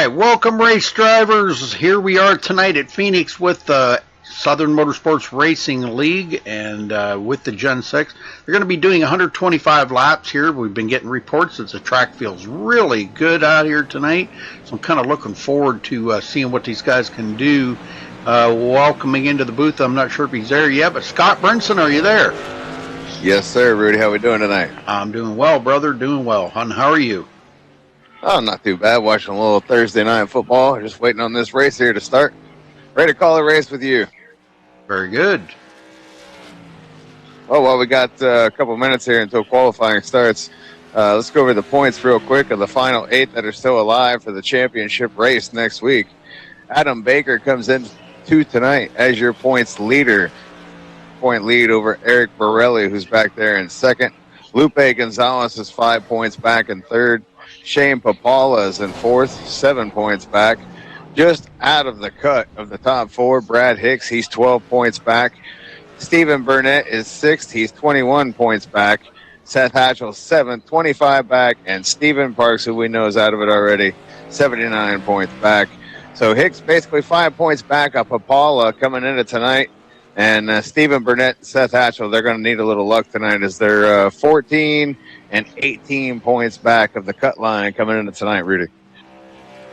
welcome race drivers. Here we are tonight at Phoenix with the Southern Motorsports Racing League and with the Gen 6. They're going to be doing 125 laps here. We've been getting reports that the track feels really good out here tonight. So I'm kind of looking forward to seeing what these guys can do. Welcoming into the booth, I'm not sure if he's there yet, but Scott Brinson, are you there? Yes, sir, Rudy. How we doing tonight? I'm doing well, brother. Doing well. Hon, how are you? Oh, not too bad. Watching a little Thursday night football. Just waiting on this race here to start. Ready to call a race with you. Very good. Oh, well, we got a couple minutes here until qualifying starts. Let's go over the points real quick of the final 8 that are still alive for the championship race next week. Adam Baker comes in tonight as your points leader. Point lead over Eric Borelli, who's back there in second. Lupe Gonzalez is 5 points back in third. Shane Papala is in fourth, 7 points back. Just out of the cut of the top 4, Brad Hicks, he's 12 points back. Stephen Burnett is 6th, he's 21 points back. Seth Hatchell, 7th, 25 back. And Stephen Parks, who we know is out of it already, 79 points back. So Hicks basically 5 points back of Papala coming into tonight. And Stephen Burnett and Seth Hatchell, they're going to need a little luck tonight as they're 14 and 18 points back of the cut line coming into tonight, Rudy.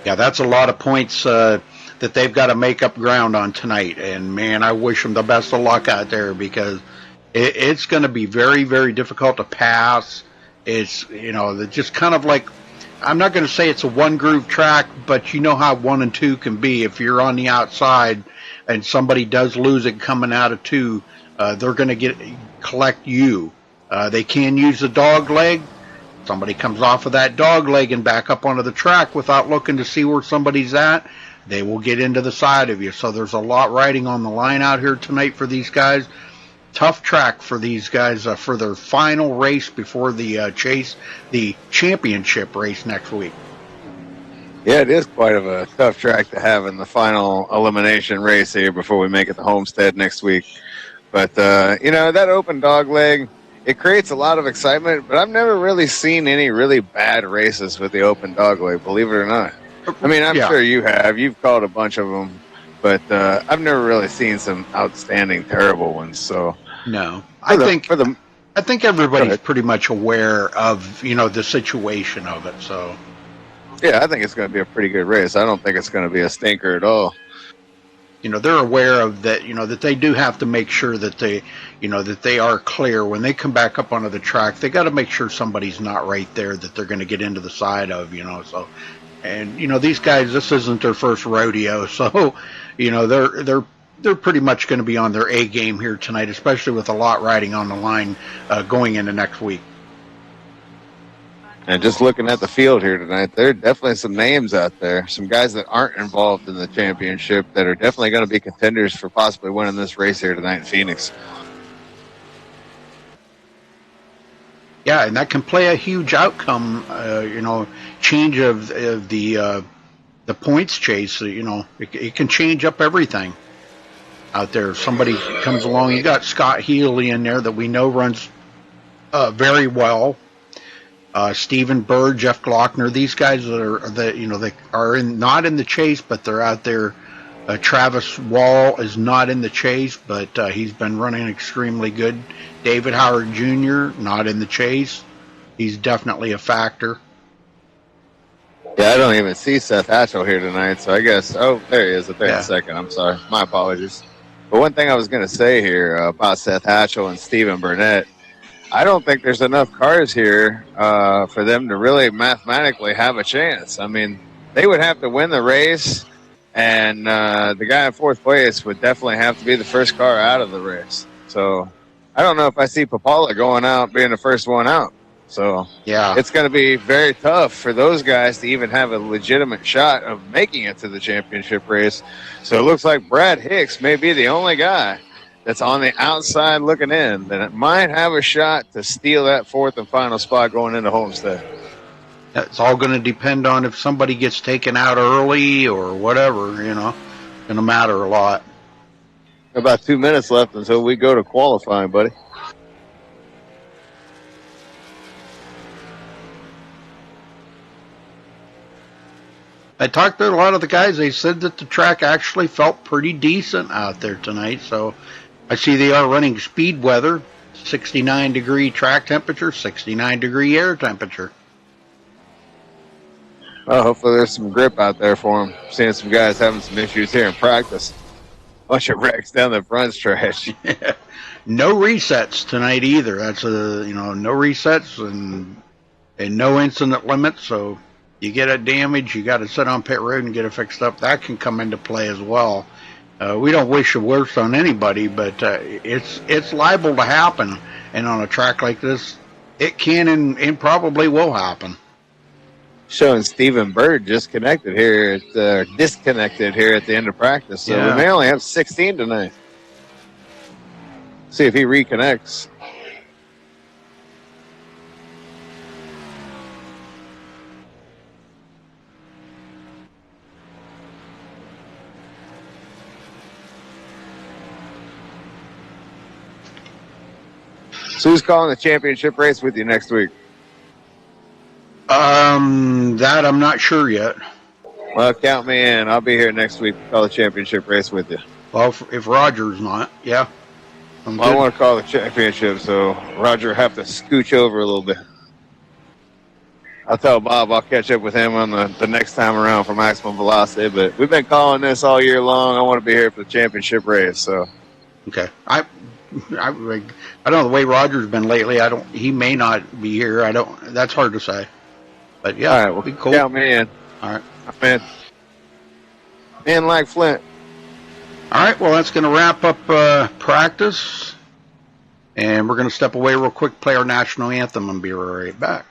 Yeah, that's a lot of points that they've got to make up ground on tonight. And, man, I wish them the best of luck out there because it's going to be very, very difficult to pass. It's, just kind of like, I'm not going to say it's a one-groove track, but you know how 1 and 2 can be. If you're on the outside and somebody does lose it coming out of 2, they're going to collect you. They can use the dog leg. Somebody comes off of that dog leg and back up onto the track without looking to see where somebody's at, they will get into the side of you. So there's a lot riding on the line out here tonight for these guys. Tough track for these guys for their final race before the the championship race next week. Yeah, it is quite of a tough track to have in the final elimination race here before we make it to Homestead next week. But, that open dog leg, it creates a lot of excitement, but I've never really seen any really bad races with the open dog leg, believe it or not. I mean, I'm sure you have. You've called a bunch of them, but I've never really seen some outstanding, terrible ones. So no, I think everybody's pretty much aware of, the situation of it, so... Yeah, I think it's going to be a pretty good race. I don't think it's going to be a stinker at all. They're aware of that, that they do have to make sure that they are clear. When they come back up onto the track, they got to make sure somebody's not right there that they're going to get into the side of, so. And, these guys, this isn't their first rodeo, so, they're pretty much going to be on their A game here tonight, especially with a lot riding on the line going into next week. And just looking at the field here tonight, there are definitely some names out there, some guys that aren't involved in the championship that are definitely going to be contenders for possibly winning this race here tonight in Phoenix. Yeah, and that can play a huge outcome, change of the points chase. It can change up everything out there. If somebody comes along, you got Scott Healy in there that we know runs very well. Stephen Bird, Jeff Glockner, these guys they are not in the chase, but they're out there. Travis Wall is not in the chase, but he's been running extremely good. David Howard Jr., not in the chase. He's definitely a factor. Yeah, I don't even see Seth Hatchell here tonight, so I guess... Oh, there he is in a second. I'm sorry. My apologies. But one thing I was going to say here about Seth Hatchell and Stephen Burnett, I don't think there's enough cars here for them to really mathematically have a chance. I mean, they would have to win the race, and the guy in fourth place would definitely have to be the first car out of the race. So I don't know if I see Papala going out being the first one out. So yeah, it's going to be very tough for those guys to even have a legitimate shot of making it to the championship race. So it looks like Brad Hicks may be the only guy that's on the outside looking in, then it might have a shot to steal that fourth and final spot going into Homestead. It's all going to depend on if somebody gets taken out early or whatever, Going to matter a lot. About 2 minutes left until we go to qualifying, buddy. I talked to a lot of the guys. They said that the track actually felt pretty decent out there tonight. So I see they are running speed weather, 69-degree track temperature, 69-degree air temperature. Well, hopefully there's some grip out there for them. Seeing some guys having some issues here in practice. Bunch of wrecks down the front stretch. No resets tonight either. That's no resets and no incident limits. So you get a damage, you got to sit on pit road and get it fixed up. That can come into play as well. We don't wish the worst on anybody, but it's liable to happen. And on a track like this, it can and probably will happen. Showing Stephen Bird disconnected here at the end of practice. So we may only have 16 tonight. See if he reconnects. So who's calling the championship race with you next week? That I'm not sure yet. Well, count me in. I'll be here next week to call the championship race with you. Well, if Roger's not, yeah. Well, I want to call the championship, so Roger will have to scooch over a little bit. I'll tell Bob I'll catch up with him on the next time around for maximum velocity, but we've been calling this all year long. I want to be here for the championship race, so. Okay. I don't know the way Roger's been lately. He may not be here. That's hard to say. But yeah, all right, well, be cool. Count me in. All right. I'm in like Flint. All right, well, that's going to wrap up practice. And we're going to step away real quick, play our national anthem, and be right back.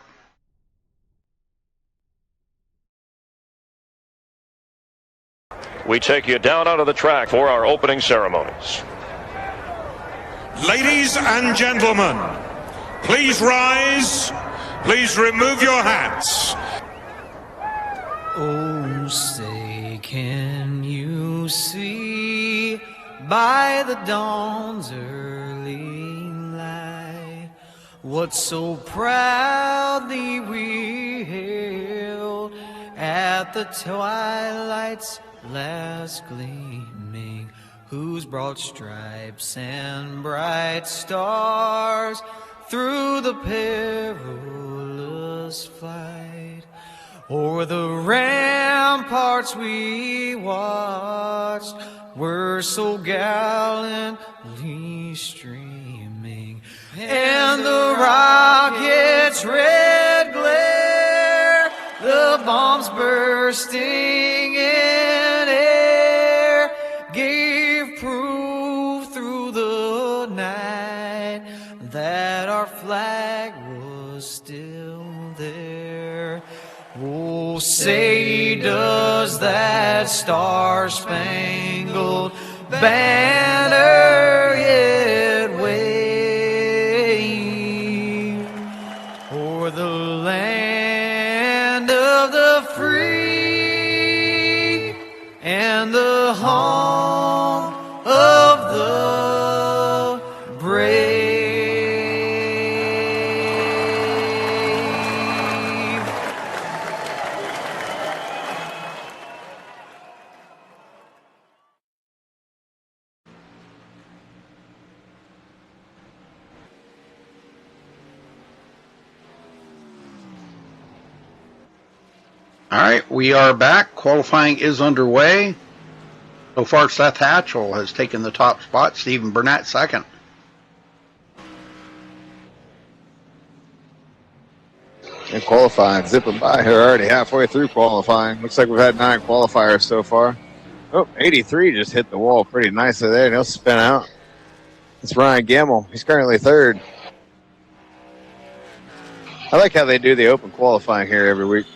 We take you down onto the track for our opening ceremonies. Ladies and gentlemen, please rise. Please remove your hats. Oh, say, can you see by the dawn's early light what so proudly we hailed at the twilight's last gleaming, whose broad stripes and bright stars through the perilous flight o'er the ramparts we watched were so gallantly streaming, and the rocket's red glare, the bombs bursting in air, gave proof through the night that our flag was still there. Oh, say, does that star-spangled banner yet wave o'er the land of the free and the home of the brave? All right, we are back. Qualifying is underway. So far, Seth Hatchell has taken the top spot. Stephen Burnett second. And qualifying, zipping by here already halfway through qualifying. Looks like we've had 9 qualifiers so far. Oh, 83 just hit the wall pretty nicely there, and he'll spin out. It's Ryan Gamble. He's currently third. I like how they do the open qualifying here every week.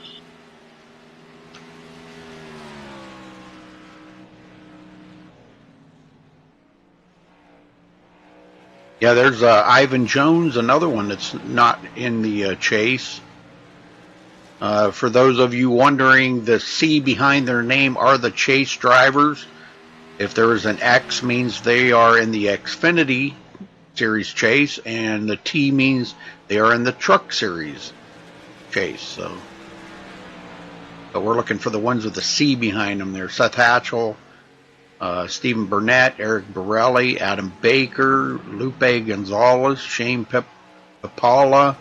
Yeah, there's Ivan Jones, another one that's not in the chase. For those of you wondering, the C behind their name are the chase drivers. If there is an X, means they are in the Xfinity Series chase, and the T means they are in the Truck Series chase. So But we're looking for the ones with the C behind them there. Seth Hatchell, Stephen Burnett, Eric Borelli, Adam Baker, Lupe Gonzalez, Shane Papala.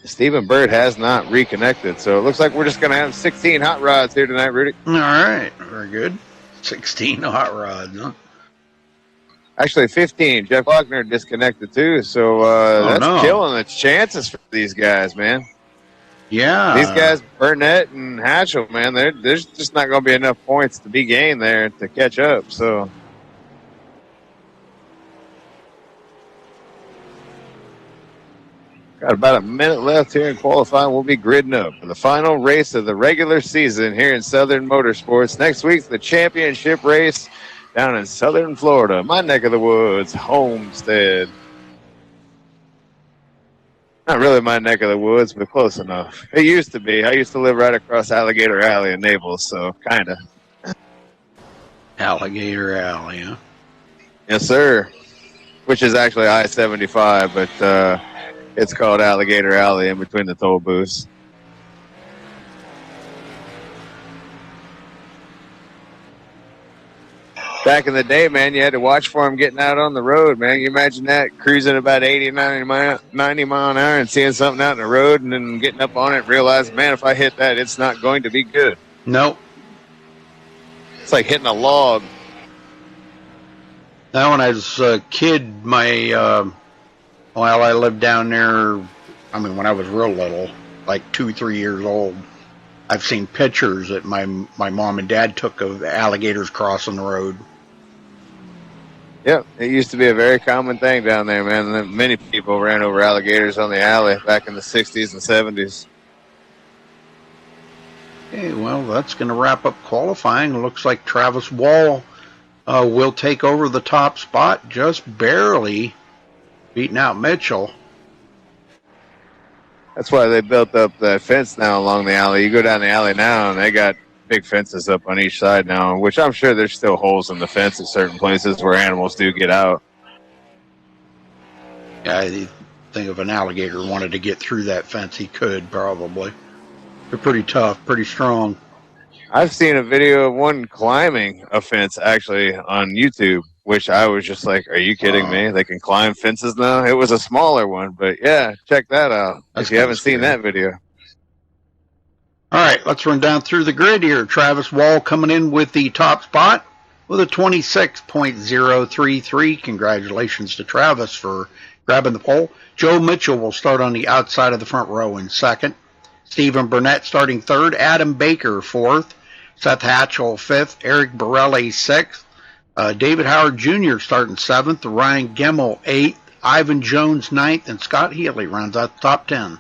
Stephen Bird has not reconnected, so it looks like we're just going to have 16 hot rods here tonight, Rudy. All right, very good. 16 hot rods, huh? Actually, 15. Jeff Lochner disconnected too, so that's killing the chances for these guys, man. Yeah. These guys, Burnett and Hatchell, man, there's just not going to be enough points to be gained there to catch up, so... Got about a minute left here in qualifying. We'll be gridding up for the final race of the regular season here in Southern Motorsports. Next week's the championship race down in Southern Florida, my neck of the woods, Homestead. Not really my neck of the woods, but close enough. It used to be. I used to live right across Alligator Alley in Naples, so kind of. Alligator Alley, huh? Yes, sir. Which is actually I-75, but... it's called Alligator Alley in between the toll booths. Back in the day, man, you had to watch for them getting out on the road, man. You imagine that, cruising about 80, 90 mile an hour and seeing something out in the road and then getting up on it and realizing, man, if I hit that, it's not going to be good. Nope. It's like hitting a log. Now, when I was a kid, I lived down there, when I was real little, like 2-3 years old. I've seen pictures that my mom and dad took of alligators crossing the road. Yep, it used to be a very common thing down there, man. Many people ran over alligators on the alley back in the 60s and 70s. Okay, well, that's going to wrap up qualifying. It looks like Travis Wall will take over the top spot, just barely beating out Mitchell. That's why they built up that fence now along the alley. You go down the alley now, and they got big fences up on each side now, which I'm sure there's still holes in the fence at certain places where animals do get out. Yeah, I think if an alligator wanted to get through that fence, he could probably. They're pretty tough, pretty strong. I've seen a video of one climbing a fence actually on YouTube, which I was just like, are you kidding me? They can climb fences now? It was a smaller one, but yeah, check that out if you haven't seen that video. All right, let's run down through the grid here. Travis Wall coming in with the top spot with a 26.033. Congratulations to Travis for grabbing the pole. Joe Mitchell will start on the outside of the front row in second. Stephen Burnett starting third. Adam Baker fourth. Seth Hatchell fifth. Eric Borelli sixth. David Howard Jr. starting seventh. Ryan Gemmel eighth. Ivan Jones ninth. And Scott Healy rounds out the top 10.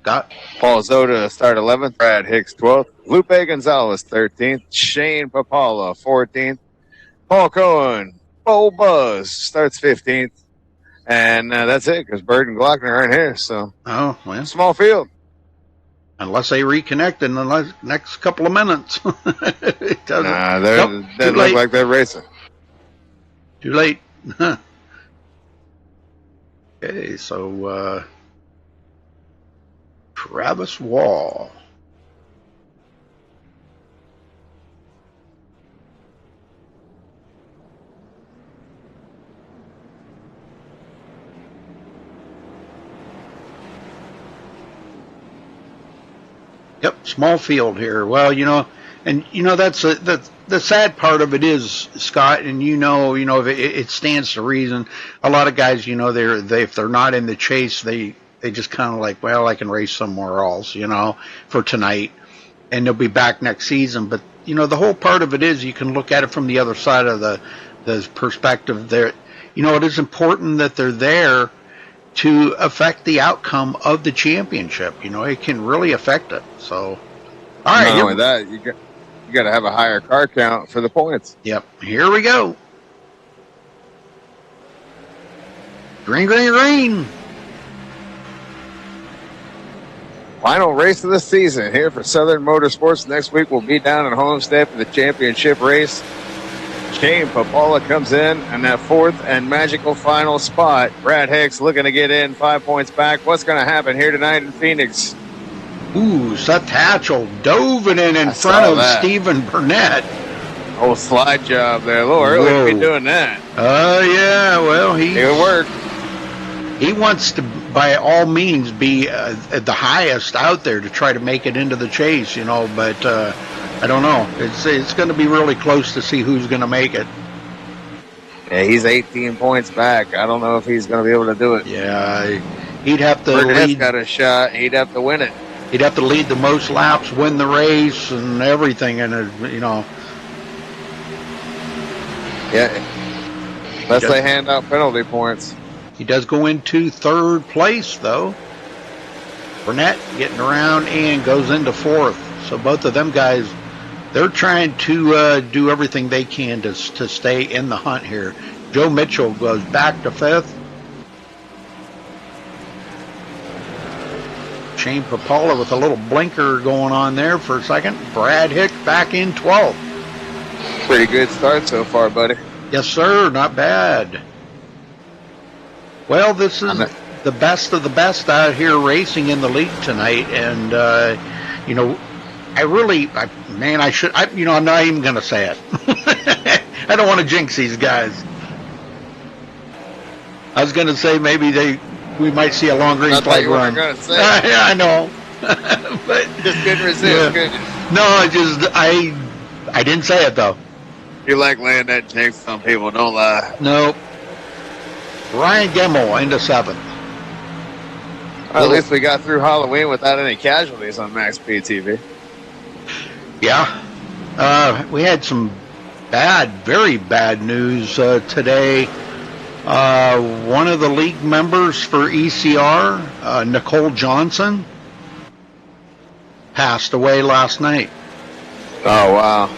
Scott? Paul Zoda start 11th. Brad Hicks 12th. Lupe Gonzalez 13th. Shane Papala 14th. Paul Cohen, Bo Buzz starts 15th. And that's it because Bird and Glockner aren't here. So, small field. Unless they reconnect in the next couple of minutes. It doesn't look like they're racing. Too late. Okay, so Travis Wall. Yep, small field here. Well, that's the sad part of it is, Scott, and it stands to reason. A lot of guys, if they're not in the chase, they just kind of like, well, I can race somewhere else, for tonight, and they'll be back next season. But the whole part of it is you can look at it from the other side of the perspective. There, it is important that they're there to affect the outcome of the championship. It can really affect it. So, all right. Not only that, you got to have a higher car count for the points. Yep. Here we go. Green, green, green. Final race of the season here for Southern Motorsports. Next week we'll be down in Homestead for the championship race. Shane Papola comes in that fourth and magical final spot. Brad Hicks looking to get in 5 points back. What's going to happen here tonight in Phoenix? Ooh, Seth Hatchell dove it in front of Stephen Burnett. Oh, slide job there. A little early to be doing that. Oh, yeah. Well, it worked. He wants to, by all means, be at the highest out there to try to make it into the chase, you know, but I don't know. It's going to be really close to see who's going to make it. Yeah, he's 18 points back. I don't know if he's going to be able to do it. Yeah, he'd have to Burnett's got a shot. He'd have to win it. He'd have to lead the most laps, win the race, and everything, and you know. Yeah, unless they hand out penalty points. He does go into third place, though. Burnett getting around and goes into fourth. So both of them guys, they're trying to do everything they can to stay in the hunt here. Joe Mitchell goes back to fifth. Shane Papola with a little blinker going on there for a second. Brad Hicks back in 12th. Pretty good start so far, buddy. Yes, sir. Not bad. Well, this is the best of the best out here racing in the league tonight. And, you know, I'm not even going to say it. I don't want to jinx these guys. I was going to say maybe we might see a long green flag run. I know. But just couldn't resist. Yeah. No, I didn't say it though. You like laying that jinx on people, don't lie. Nope. Ryan Gemmel into seventh. Well, at least we got through Halloween without any casualties on MaxSpeedTV. Yeah. We had some very bad news today. One of the league members for ECR, Nicole Johnson, passed away last night. Oh, wow.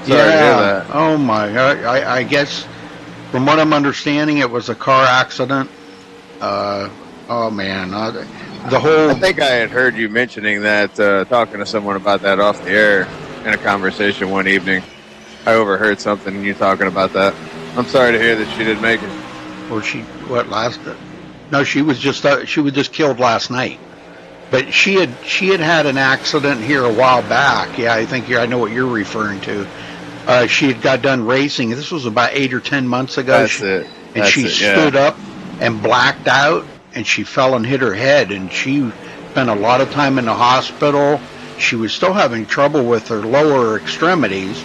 Sorry to hear that. Oh, my God. I guess, from what I'm understanding, it was a car accident. Oh, man. I think I had heard you mentioning that, talking to someone about that off the air in a conversation one evening. I overheard something and you talking about that. I'm sorry to hear that she didn't make it. Or No, she was just killed last night. But she had an accident here a while back. Yeah, I know what you're referring to. She had got done racing. This was about 8 or 10 months ago. She stood up and blacked out, and she fell and hit her head, and she spent a lot of time in the hospital. She was still having trouble with her lower extremities,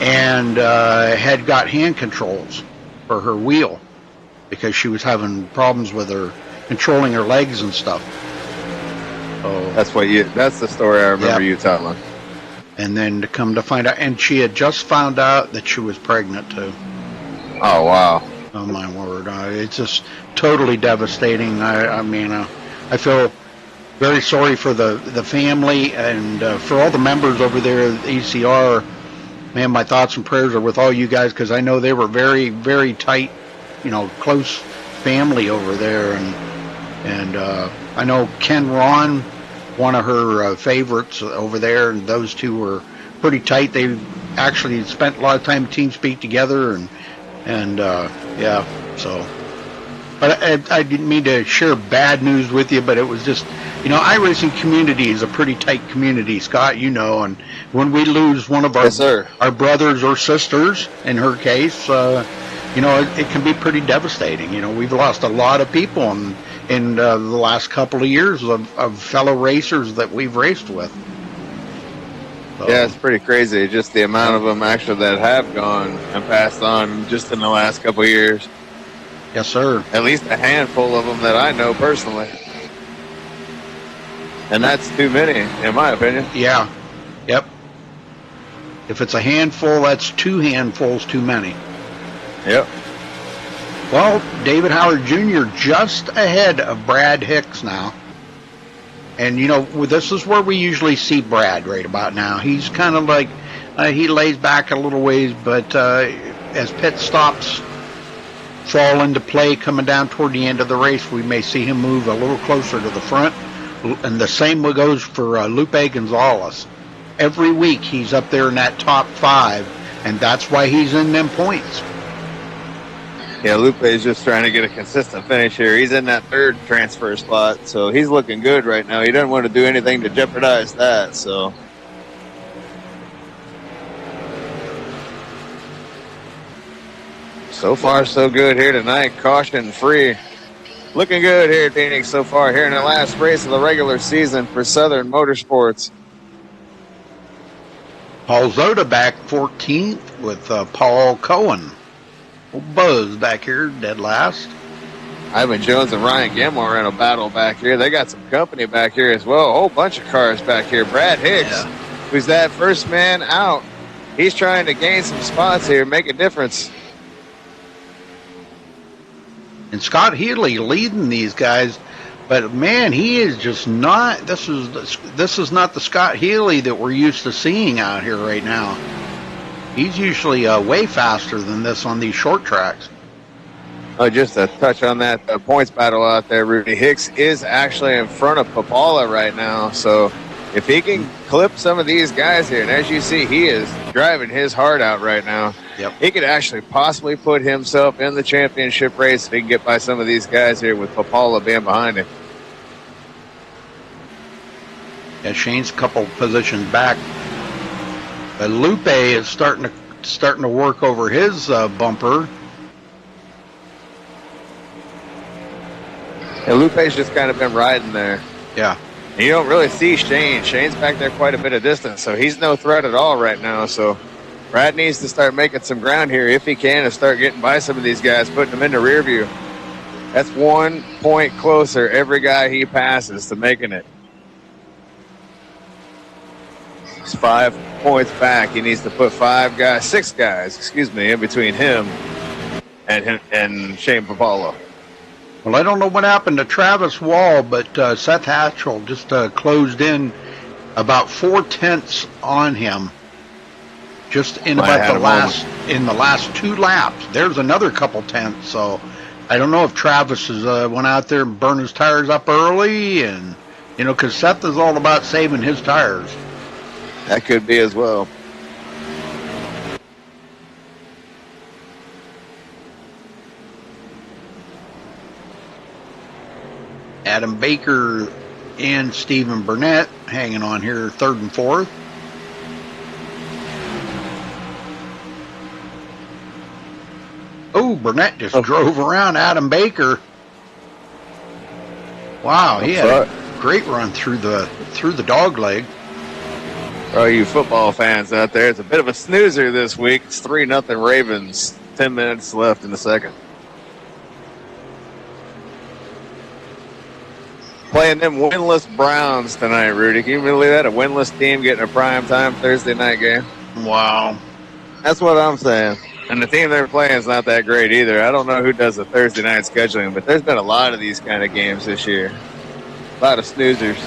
and had got hand controls for her wheel because she was having problems with her controlling her legs and stuff. Oh, that's the story I remember you telling. And then to come to find out, and she had just found out that she was pregnant too. Oh, wow. Oh, my word. It's just totally devastating. I feel very sorry for the family and for all the members over there at ECR. Man, my thoughts and prayers are with all you guys, because I know they were very, very tight, close family over there. And I know Ken Ron, one of her favorites over there, and those two were pretty tight. They actually spent a lot of time at TeamSpeak together, and so. But I didn't mean to share bad news with you, but it was just, iRacing community is a pretty tight community, Scott, and when we lose one of our brothers or sisters, in her case, it can be pretty devastating. We've lost a lot of people in the last couple of years of fellow racers that we've raced with. So, yeah, it's pretty crazy, just the amount of them actually that have gone and passed on just in the last couple of years. Yes, sir. At least a handful of them that I know personally. And that's too many, in my opinion. Yeah. Yep. If it's a handful, that's 2 handfuls too many. Yep. Well, David Howard Jr. just ahead of Brad Hicks now. And, this is where we usually see Brad right about now. He's kind of like, he lays back a little ways, but as pit stops fall into play coming down toward the end of the race, we may see him move a little closer to the front. And the same goes for Lupe Gonzalez. Every week he's up there in that top 5, and that's why he's in them points. Yeah, Lupe is just trying to get a consistent finish here. He's in that third transfer slot, so he's looking good right now. He doesn't want to do anything to jeopardize that, so. So far, so good here tonight. Caution free. Looking good here, Phoenix, so far here in the last race of the regular season for Southern Motorsports. Paul Zoda back 14th with Paul Cohen. Buzz back here, dead last. Ivan Jones and Ryan Gamble are in a battle back here. They got some company back here as well. A whole bunch of cars back here. Brad Hicks, who's that first man out. He's trying to gain some spots here, make a difference. And Scott Healy leading these guys, but man, he is just not. This is not the Scott Healy that we're used to seeing out here right now. He's usually way faster than this on these short tracks. Oh, just a touch on that points battle out there, Rudy. Hicks is actually in front of Papala right now, so if he can clip some of these guys here, and as you see, he is driving his heart out right now. Yep. He could actually possibly put himself in the championship race if he can get by some of these guys here with Papala being behind him. Yeah, Shane's a couple positions back. But Lupe is starting to work over his bumper. And Lupe's just kind of been riding there. Yeah. And you don't really see Shane. Shane's back there quite a bit of distance, so he's no threat at all right now. So Brad needs to start making some ground here if he can and start getting by some of these guys, putting them in the rear view. That's 1 point closer every guy he passes to making it. He's 5 points back. He needs to put six guys, in between him and Shane Papala. Well, I don't know what happened to Travis Wall, but Seth Hatchell just closed in about 4/10 on him. Just in about the last 2 laps. There's another couple tenths, so I don't know if Travis went out there and burned his tires up early, and because Seth is all about saving his tires. That could be as well. Adam Baker and Stephen Burnett hanging on here, 3rd and 4th. Oh, Burnett just drove around Adam Baker. Wow, he had a great run through the dog leg. For all you football fans out there, it's a bit of a snoozer this week. It's 3-0 Ravens. 10 minutes left in the second. Playing them winless Browns tonight, Rudy. Can you believe that? A winless team getting a primetime Thursday night game? Wow. That's what I'm saying. And the team they're playing is not that great either. I don't know who does the Thursday night scheduling, but there's been a lot of these kind of games this year. A lot of snoozers.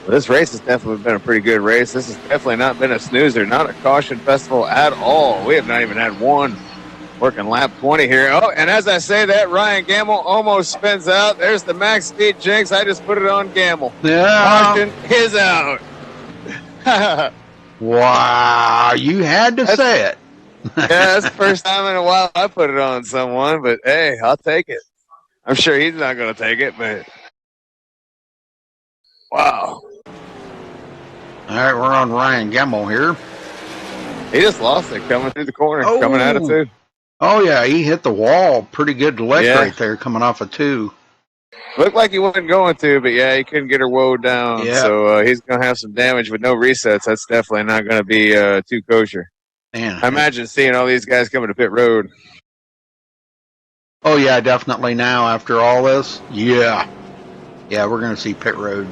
Well, this race has definitely been a pretty good race. This has definitely not been a snoozer, not a caution festival at all. We have not even had one working lap 20 here. Oh, and as I say that, Ryan Gamble almost spins out. There's the Max Speed jinx. I just put it on Gamble. Yeah. Caution is out. Wow, you had to say it. Yeah, that's the first time in a while I put it on someone, but hey, I'll take it. I'm sure he's not going to take it, but wow. All right, we're on Ryan Gemmel here. He just lost it coming through the corner, coming out of 2. Oh, yeah, he hit the wall. Pretty good lick right there coming off of 2. Looked like he wasn't going to, but yeah, he couldn't get her woed down. Yeah. So he's going to have some damage with no resets. That's definitely not going to be too kosher. Man, I imagine seeing all these guys coming to pit road. Oh, yeah, definitely now after all this. Yeah. Yeah, we're going to see pit road.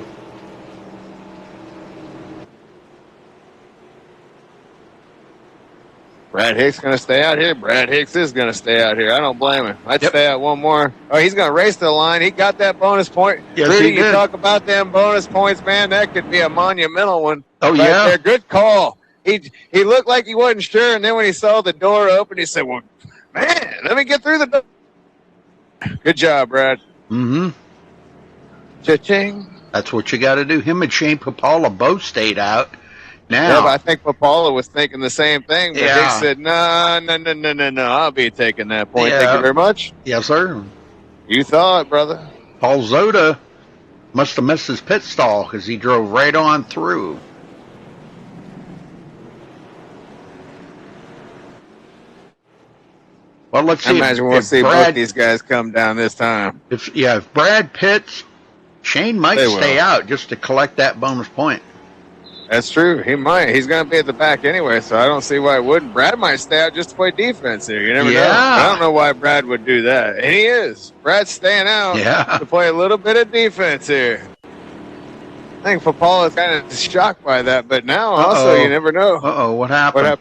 Brad Hicks going to stay out here. Brad Hicks is going to stay out here. I don't blame him. I'd stay out one more. Oh, he's going to race to the line. He got that bonus point. Yes, Rudy, he did. You talk about them bonus points, man. That could be a monumental one. Oh, right yeah. there. Good call. He looked like he wasn't sure, and then when he saw the door open, he said, well, man, let me get through the door. Good job, Brad. Mm-hmm. Cha-ching. That's what you got to do. Him and Shane Papala both stayed out. Now, Yeah, but I think Papala was thinking the same thing, but Yeah. he said, no, I'll be taking that point. Thank Yeah. you very much. yes, sir. You thought, brother. Paul Zoda must have missed his pit stall because he drove right on through. Well, let's I see. imagine we'll see both these guys come down this time. If Brad pits, Shane might They stay will. out just to collect that bonus point. That's true. He might. He's going to be at the back anyway, so I don't see why it wouldn't. Brad might stay out just to play defense here. You never know. I don't know why Brad would do that. And he is. Brad's staying out to play a little bit of defense here. I think Papala is kind of shocked by that, but now also you never know. Uh-oh, what happened? What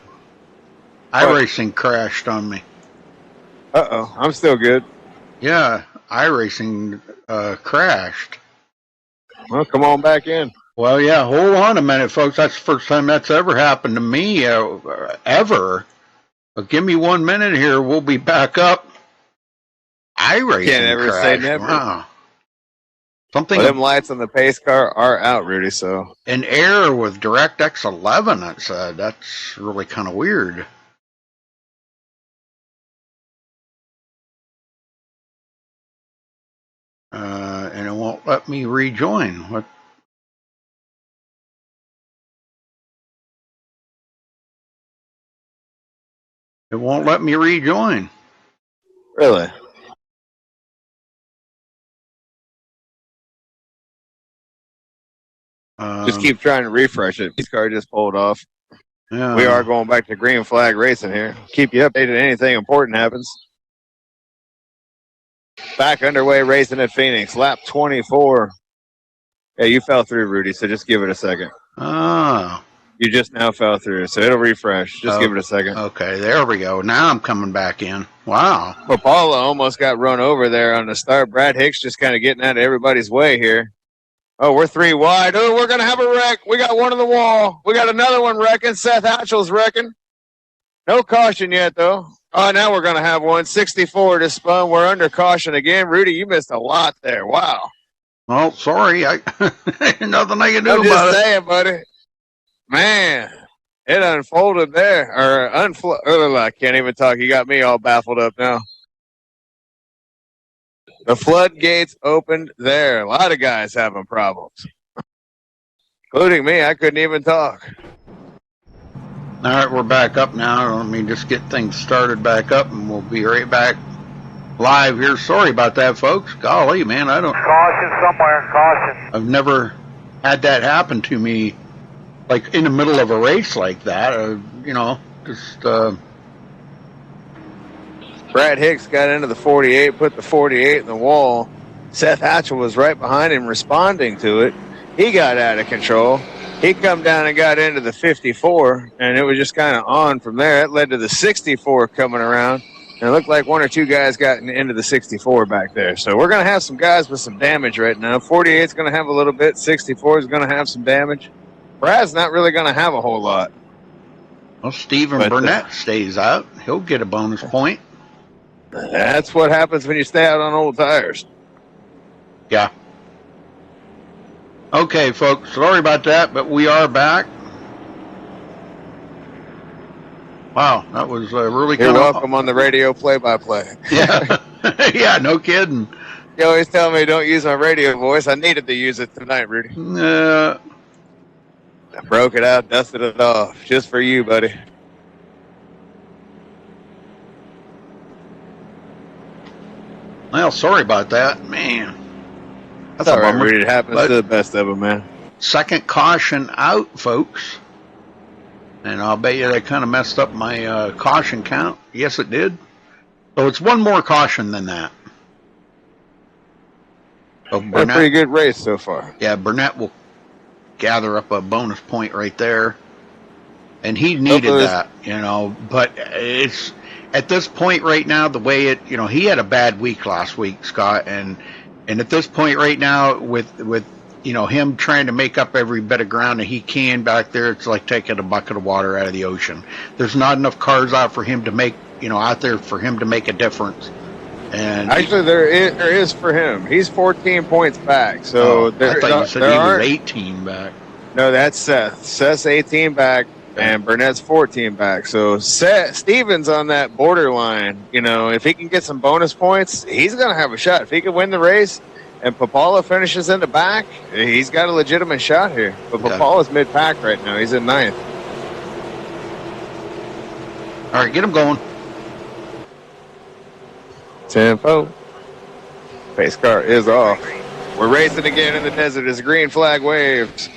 happened? iRacing crashed on me. Uh-oh, I'm still good. Yeah, iRacing crashed. Well, come on back in. Well, yeah, hold on a minute, folks. That's the first time that's ever happened to me, ever. But give me 1 minute here. We'll be back up. iRacing Can't ever crashed. say never. Wow. Something. Well, them lights on the pace car are out, Rudy, so. An error with DirectX 11, it said. That's really kind of weird. And it won't let me rejoin. What? It won't let me rejoin. Really? Just keep trying to refresh it. This car just pulled off. Yeah. We are going back to green flag racing here. Keep you updated. Anything important happens. Back underway racing at Phoenix. Lap 24. Yeah, you fell through, Rudy, so just give it a second. Oh. You just now fell through, so it'll refresh. Just give it a second. Okay, there we go. Now I'm coming back in. Wow. Papala almost got run over there on the start. Brad Hicks just kind of getting out of everybody's way here. Oh, we're 3 wide. Oh, we're going to have a wreck. We got one on the wall. We got another one wrecking. Seth Hatchell's wrecking. No caution yet, though. Oh, now we're going to have one. 64 to spun. We're under caution again. Rudy, you missed a lot there. Wow. Well, sorry. Nothing I can do I'm about just it. saying, buddy. Man, it unfolded there. I can't even talk. You got me all baffled up now. The floodgates opened there. A lot of guys having problems, including me. I couldn't even talk. All right, we're back up now. Let me just get things started back up, and we'll be right back live here. Sorry about that, folks. Golly, man, I don't. Caution somewhere. Caution. I've never had that happen to me, like in the middle of a race like that. Just. Brad Hicks got into the 48, put the 48 in the wall. Seth Hatchell was right behind him responding to it. He got out of control. He come down and got into the 54, and it was just kind of on from there. It led to the 64 coming around, and it looked like 1 or 2 guys got into the 64 back there. So we're going to have some guys with some damage right now. 48 is going to have a little bit. 64 is going to have some damage. Brad's not really going to have a whole lot. Well, Stephen Burnett stays out. He'll get a bonus point. That's what happens when you stay out on old tires. Yeah. Okay, folks. Sorry about that, but we are back. Wow, that was really You're kind of... welcome on the radio play-by-play. Yeah. Yeah, no kidding. You always tell me don't use my radio voice. I needed to use it tonight, Rudy. I broke it out, dusted it off, just for you, buddy. Well, sorry about that, man. That's all right, Rudy. It happens to the best of them, man. Second caution out, folks. And I'll bet you that kind of messed up my caution count. Yes, it did. So it's one more caution than that. So a pretty good race so far. Yeah, Burnett will gather up a bonus point right there. And he needed that, But it's at this point right now, the way he had a bad week last week, Scott. And at this point right now, with him trying to make up every bit of ground that he can back there, it's like taking a bucket of water out of the ocean. There's not enough cars out for him to make, out there for him to make a difference. And Actually, there is for him. He's 14 points back. So I thought you said he was 18 back. No, that's Seth. Seth's 18 back, and Burnett's 14 back. So Steven's on that borderline. You know, if he can get some bonus points, he's going to have a shot. If he can win the race and Papala finishes in the back, he's got a legitimate shot here. But Papala's mid-pack right now. He's in 9th. All right, get him going. Tempo. Pace car is off. We're racing again in the desert as the green flag waves.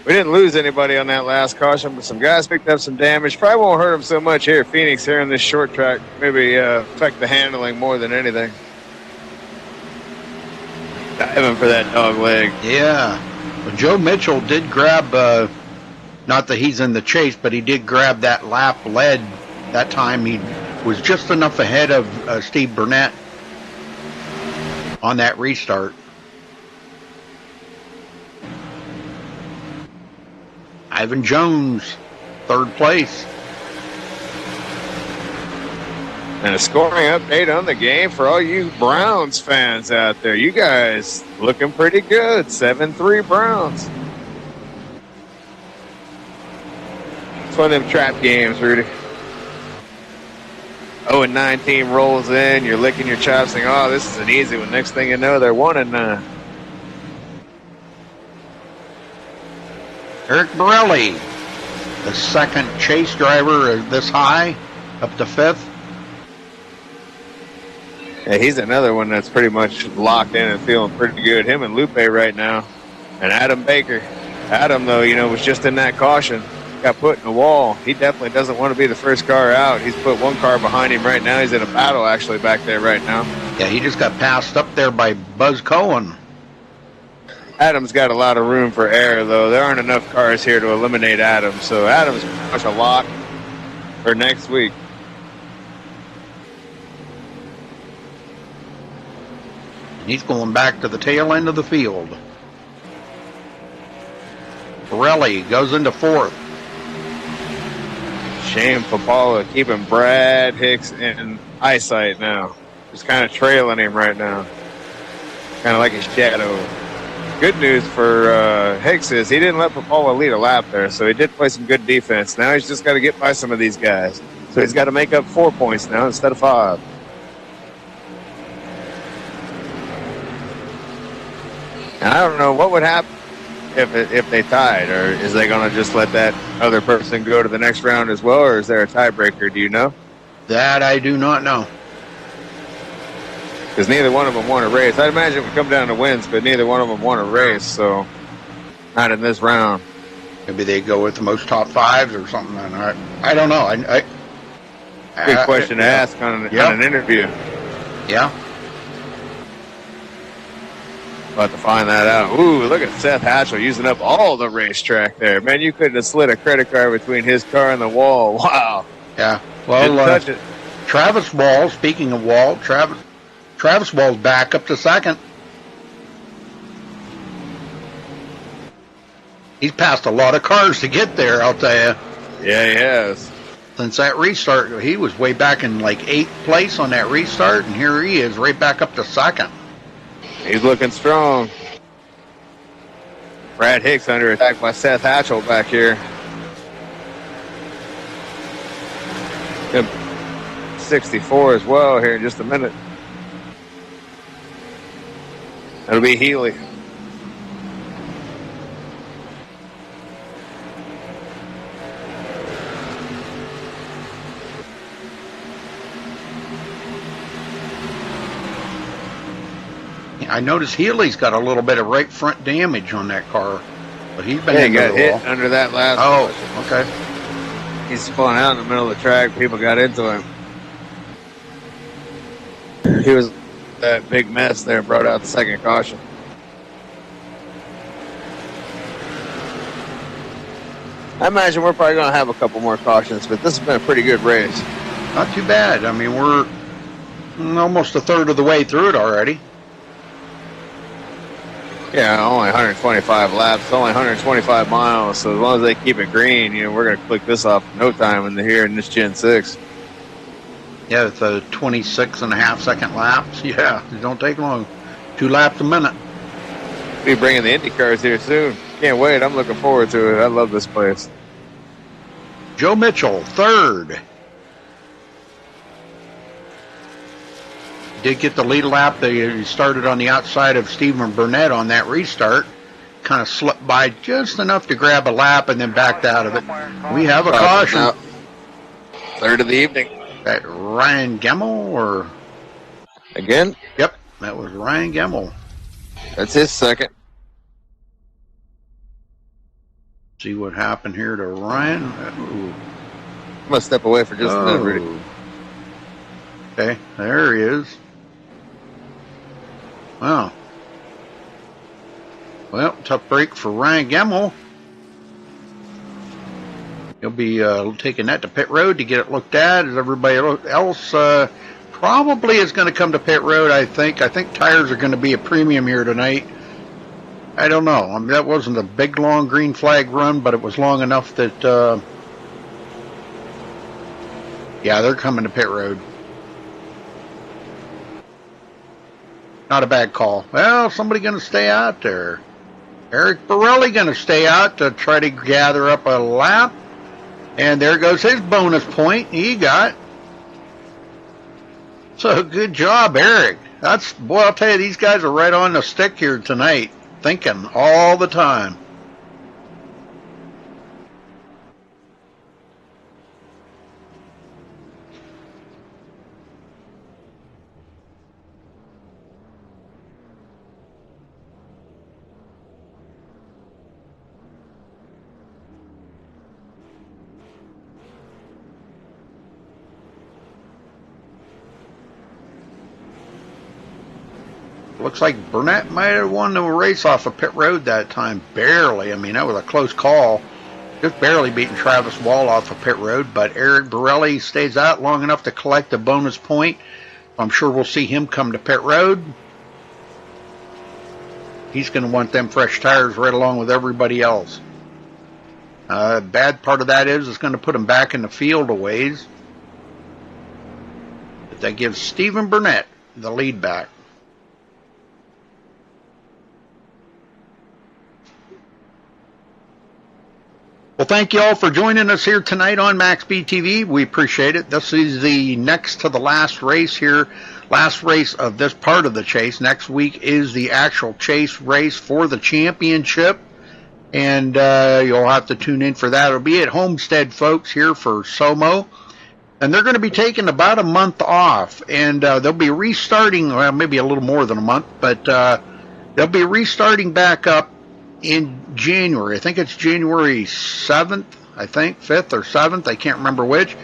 We didn't lose anybody on that last caution, but some guys picked up some damage. Probably won't hurt them so much here at Phoenix here in this short track. Maybe affect the handling more than anything. Diving for that dog leg. Yeah. Well, Joe Mitchell did grab, not that he's in the chase, but he did grab that lap lead that time. He was just enough ahead of Steve Burnett on that restart. Ivan Jones, 3rd place. And a scoring update on the game for all you Browns fans out there. You guys looking pretty good. 7-3 Browns. It's one of them trap games, Rudy. 0-9 team rolls in. You're licking your chops saying, oh, this is an easy one. Next thing you know, they're 1-9. Eric Borelli, the 2nd chase driver this high, up to 5th. Yeah, he's another one that's pretty much locked in and feeling pretty good. Him and Lupe right now. And Adam Baker. Adam, though, you know, was just in that caution. Got put in the wall. He definitely doesn't want to be the first car out. He's put one car behind him right now. He's in a battle, actually, back there right now. Yeah, he just got passed up there by Buzz Cohen. Adam's got a lot of room for error, though. There aren't enough cars here to eliminate Adam, so Adam's pretty much a lock for next week. And he's going back to the tail end of the field. Borelli goes into 4th. Shane Papala keeping Brad Hicks in eyesight now. Just kind of trailing him right now. Kind of like his shadow. Good news for Hicks is he didn't let Papala lead a lap there, so he did play some good defense. Now he's just got to get by some of these guys. So he's got to make up 4 points now instead of 5. And I don't know what would happen if they tied, or is they going to just let that other person go to the next round as well, or is there a tiebreaker? Do you know? That I do not know. Because neither one of them won a race. I'd imagine it would come down to wins, but neither one of them won a race, so not in this round. Maybe they go with the most top 5s or something. I don't know. Good question to ask on an interview. Yeah. About to find that out. Ooh, look at Seth Hatchell using up all the racetrack there. Man, you couldn't have slid a credit card between his car and the wall. Wow. Yeah. Well, touch it. Travis Wall, speaking of Wall, Travis Wall's back up to 2nd. He's passed a lot of cars to get there, I'll tell you. Yeah, he has. Since that restart, he was way back in like 8th place on that restart, and here he is right back up to 2nd. He's looking strong. Brad Hicks under attack by Seth Hatchell back here. 64 as well here in just a minute. That'll be Healy. I noticed Healy's got a little bit of right front damage on that car, but he's been he got hit under that last. Oh, okay. He's spun out in the middle of the track. People got into him. He was that big mess there, brought out the 2nd caution. I imagine we're probably going to have a couple more cautions, but this has been a pretty good race. Not too bad. I mean, we're almost a third of the way through it already. Yeah, only 125 laps, only 125 miles. So as long as they keep it green, we're going to click this off in no time when they're here in this Gen 6. Yeah, it's a 26.5-second laps. Yeah, it don't take long. 2 laps a minute. Be bringing the Indy cars here soon. Can't wait. I'm looking forward to it. I love this place. Joe Mitchell, third. Did get the lead lap. They started on the outside of Stephen Burnett on that restart. Kind of slipped by just enough to grab a lap and then backed out of it. We have a caution. Now, third of the evening. That Ryan Gemmel or? Again? Yep, that was Ryan Gemmel. That's his second. See what happened here to Ryan. Ooh. I'm going to step away for just a minute, Rudy. Okay, there he is. Wow. Well, tough break for Ryan Gemmel. He'll be taking that to pit road to get it looked at, as everybody else probably is going to come to pit road, I think. I think tires are going to be a premium here tonight. I don't know. I mean, that wasn't a big, long green flag run, but it was long enough that, yeah, they're coming to pit road. Not a bad call. Well, somebody going to stay out there. Eric Borelli going to stay out to try to gather up a lap. And there goes his bonus point he got. So good job, Eric. Boy, I'll tell you, these guys are right on the stick here tonight, thinking all the time. Looks like Burnett might have won the race off of pit road that time. Barely. I mean, that was a close call. Just barely beating Travis Wall off of pit road. But Eric Borelli stays out long enough to collect a bonus point. I'm sure we'll see him come to pit road. He's going to want them fresh tires right along with everybody else. Bad part of that is it's going to put him back in the field a ways. But that gives Stephen Burnett the lead back. Well, thank you all for joining us here tonight on MaxSpeedTV. We appreciate it. This is the next to the last race here, last race of this part of the chase. Next week is the actual chase race for the championship, and you'll have to tune in for that. It'll be at Homestead, folks, here for SOMO, and they're going to be taking about a month off, and they'll be restarting, well, maybe a little more than a month, but they'll be restarting back up in January. I think it's January 7th, I think, 5th or 7th. I can't remember which.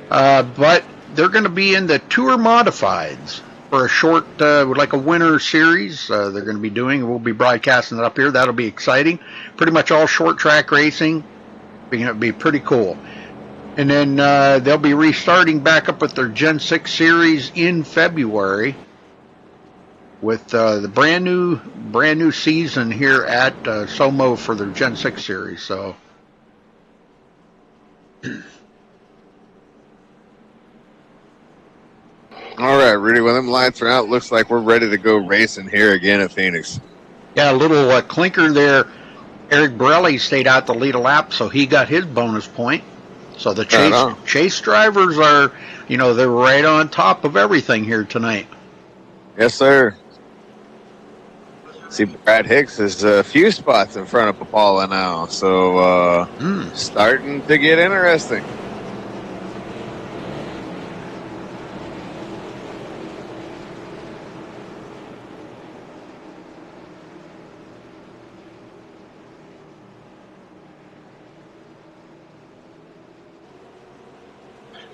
But they're going to be in the Tour Modifieds for a short, like a winter series they're going to be doing. We'll be broadcasting it up here. That'll be exciting. Pretty much all short track racing. It'll be pretty cool. And then they'll be restarting back up with their Gen 6 series in February, with the brand new season here at SOMO for their Gen 6 series. So all right, Rudy, when them lights are out, looks like we're ready to go racing here again at Phoenix. Yeah, a little clinker there. Eric Borelli stayed out to lead a lap, so he got his bonus point. So the chase drivers are, they're right on top of everything here tonight. Yes, sir. See, Brad Hicks is a few spots in front of Papala now, so starting to get interesting.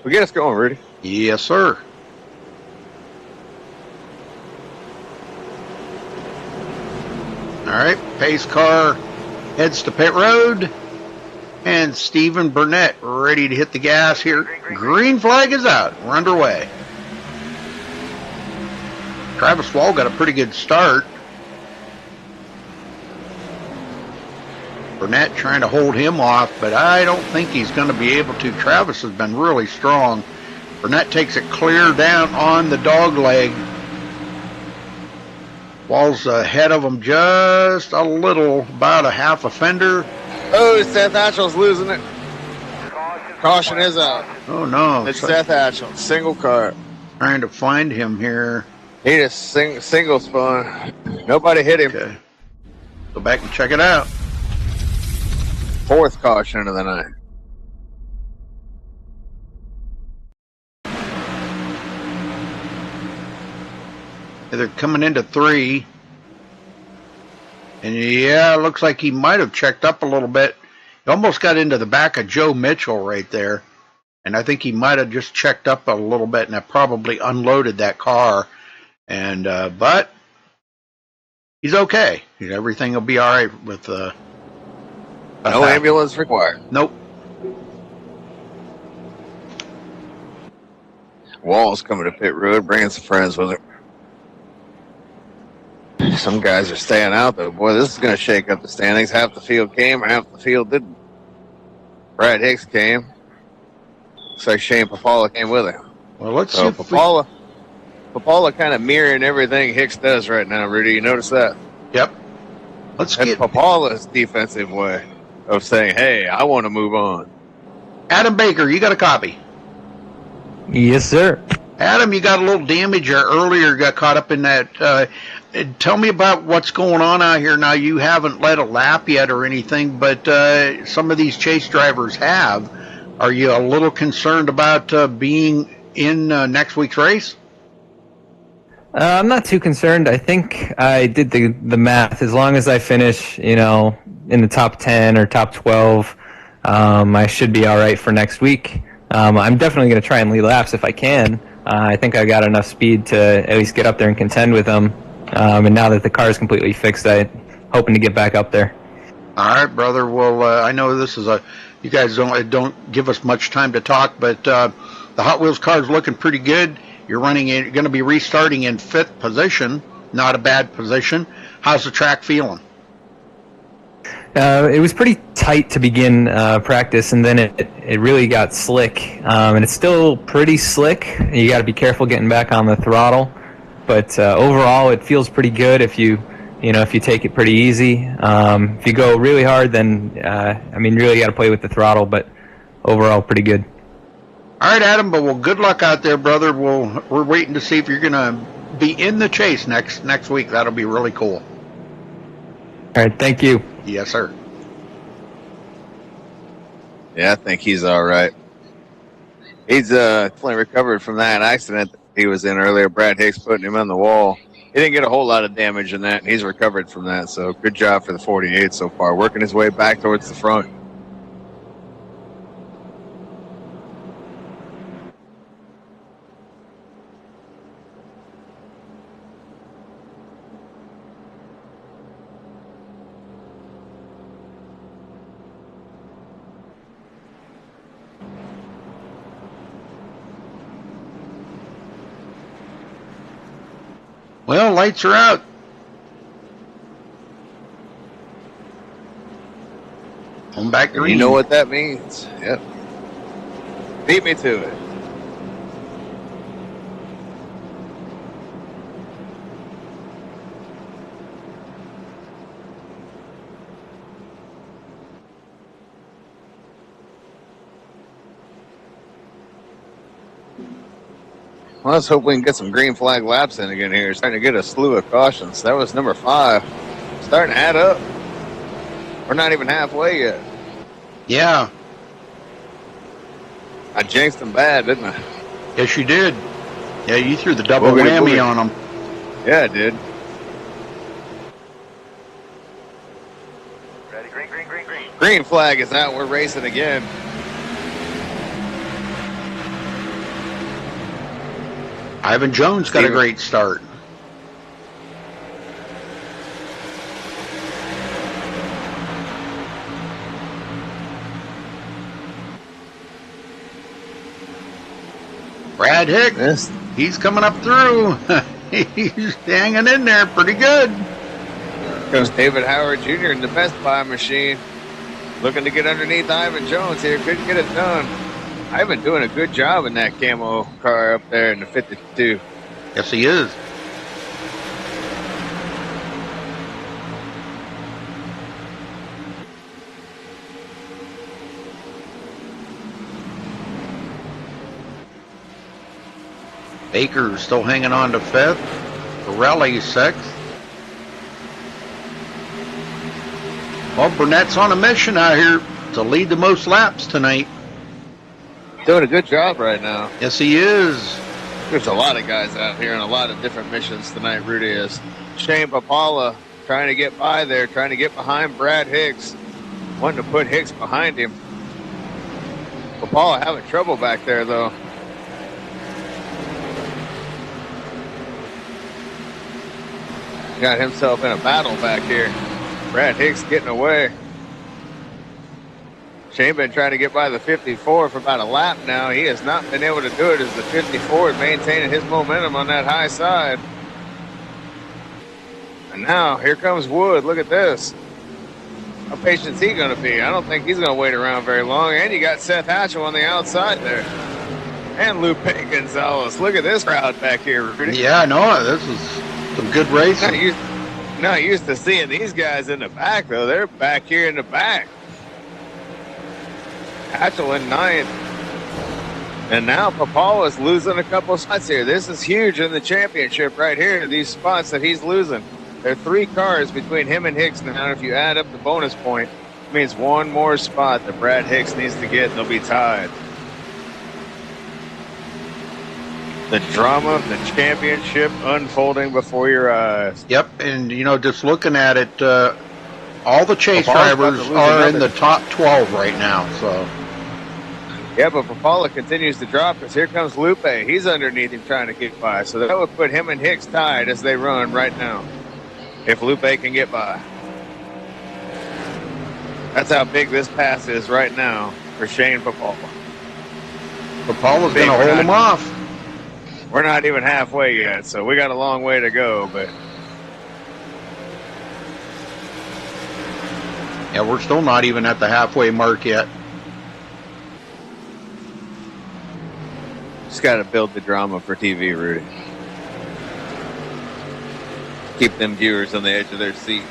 Well, get us going, Rudy. Yes, sir. All right, pace car heads to pit road, and Stephen Burnett ready to hit the gas here. Green flag is out. We're underway. Travis Wall got a pretty good start. Burnett trying to hold him off, but I don't think he's going to be able to. Travis has been really strong Burnett takes it clear down on the dog leg. Wall's ahead of him just a little, about a half a fender. Oh, Seth Hatchell's losing it. Caution is out. Oh, no. It's Seth Hatchell, single car. Trying to find him here. He just single spun. Nobody hit him. Okay. Go back and check it out. 4th caution of the night. They're coming into 3. And yeah, it looks like he might have checked up a little bit. He almost got into the back of Joe Mitchell right there. And I think he might have just checked up a little bit, and that probably unloaded that car. And but he's okay. Everything will be all right with no ambulance required. Nope. Wall's coming to pit road, bringing some friends with him. Some guys are staying out, though. Boy, this is going to shake up the standings. Half the field came, half the field didn't. Brad Hicks came. Looks like Shane Papala came with him. Well, let's see. Papala kind of mirroring everything Hicks does right now, Rudy. You notice that? Yep. Let's get Papala's defensive way of saying, hey, I want to move on. Adam Baker, you got a copy? Yes, sir. Adam, you got a little damage earlier, got caught up in that. Tell me about what's going on out here now. You haven't led a lap yet or anything, but some of these chase drivers have. Are you a little concerned about being in next week's race? I'm not too concerned. I think I did the math. As long as I finish, in the top 10 or top 12, I should be all right for next week. I'm definitely going to try and lead laps if I can. I think I got enough speed to at least get up there and contend with them. And now that the car is completely fixed, I'm hoping to get back up there. All right, brother. Well, I know this is you guys don't give us much time to talk, but the Hot Wheels car is looking pretty good. You're going to be restarting in 5th position. Not a bad position. How's the track feeling? It was pretty tight to begin practice, and then it really got slick. And it's still pretty slick. You got to be careful getting back on the throttle. But overall, it feels pretty good if you take it pretty easy. If you go really hard, then really got to play with the throttle. But overall, pretty good. All right, Adam. But good luck out there, brother. We're waiting to see if you're gonna be in the chase next week. That'll be really cool. All right, thank you. Yes, sir. Yeah, I think he's all right. He's fully recovered from that accident he was in earlier. Brad Hicks putting him on the wall. He didn't get a whole lot of damage in that, and he's recovered from that. So good job for the 48 so far, working his way back towards the front. Well, lights are out. Home back green. You know what that means. Yep. Beat me to it. Well, let's hope we can get some green flag laps in again here. Starting to get a slew of cautions. That was number 5. Starting to add up. We're not even halfway yet. Yeah. I jinxed them bad, didn't I? Yes, you did. Yeah, you threw the double whammy on them. Yeah, I did. Ready, green, green, green, green. Green flag is out. We're racing again. Ivan Jones got a great start. Brad Hicks, he's coming up through. He's hanging in there pretty good. Comes David Howard Jr. in the Best Buy machine. Looking to get underneath Ivan Jones here. Couldn't get it done. I've been doing a good job in that camo car up there in the 52. Yes, he is. Baker still hanging on to 5th. Pirelli 6th. Well, Burnett's on a mission out here to lead the most laps tonight. Doing a good job right now. Yes, he is. There's a lot of guys out here on a lot of different missions tonight, Rudy is. Shane Papala trying to get by there, trying to get behind Brad Hicks. Wanting to put Hicks behind him. Papala having trouble back there, though. Got himself in a battle back here. Brad Hicks getting away. Shane been trying to get by the 54 for about a lap now. He has not been able to do it as the 54 is maintaining his momentum on that high side. And now here comes Wood. Look at this. How patient is he going to be? I don't think he's going to wait around very long. And you got Seth Hatchell on the outside there. And Lupe Gonzalez. Look at this crowd back here, Rudy. Yeah, I know. This is some good racing. Not used to seeing these guys in the back, though. They're back here in the back. Hatchell in 9th. And now Papala's losing a couple of spots here. This is huge in the championship right here, these spots that he's losing. There are 3 cars between him and Hicks now. If you add up the bonus point, it means one more spot that Brad Hicks needs to get, and they'll be tied. The drama of the championship unfolding before your eyes. Yep, and you know, just looking at it, all the chase Papala's drivers are in the top 12 right now. So, yeah, but Papala continues to drop because here comes Lupe. He's underneath him trying to get by. So that would put him and Hicks tied as they run right now. If Lupe can get by. That's how big this pass is right now for Shane Papala. Papala's going to hold him off. We're not even halfway yet, so we got a long way to go, but yeah, we're still not even at the halfway mark yet. just got to build the drama for TV, Rudy. Keep them viewers on the edge of their seat.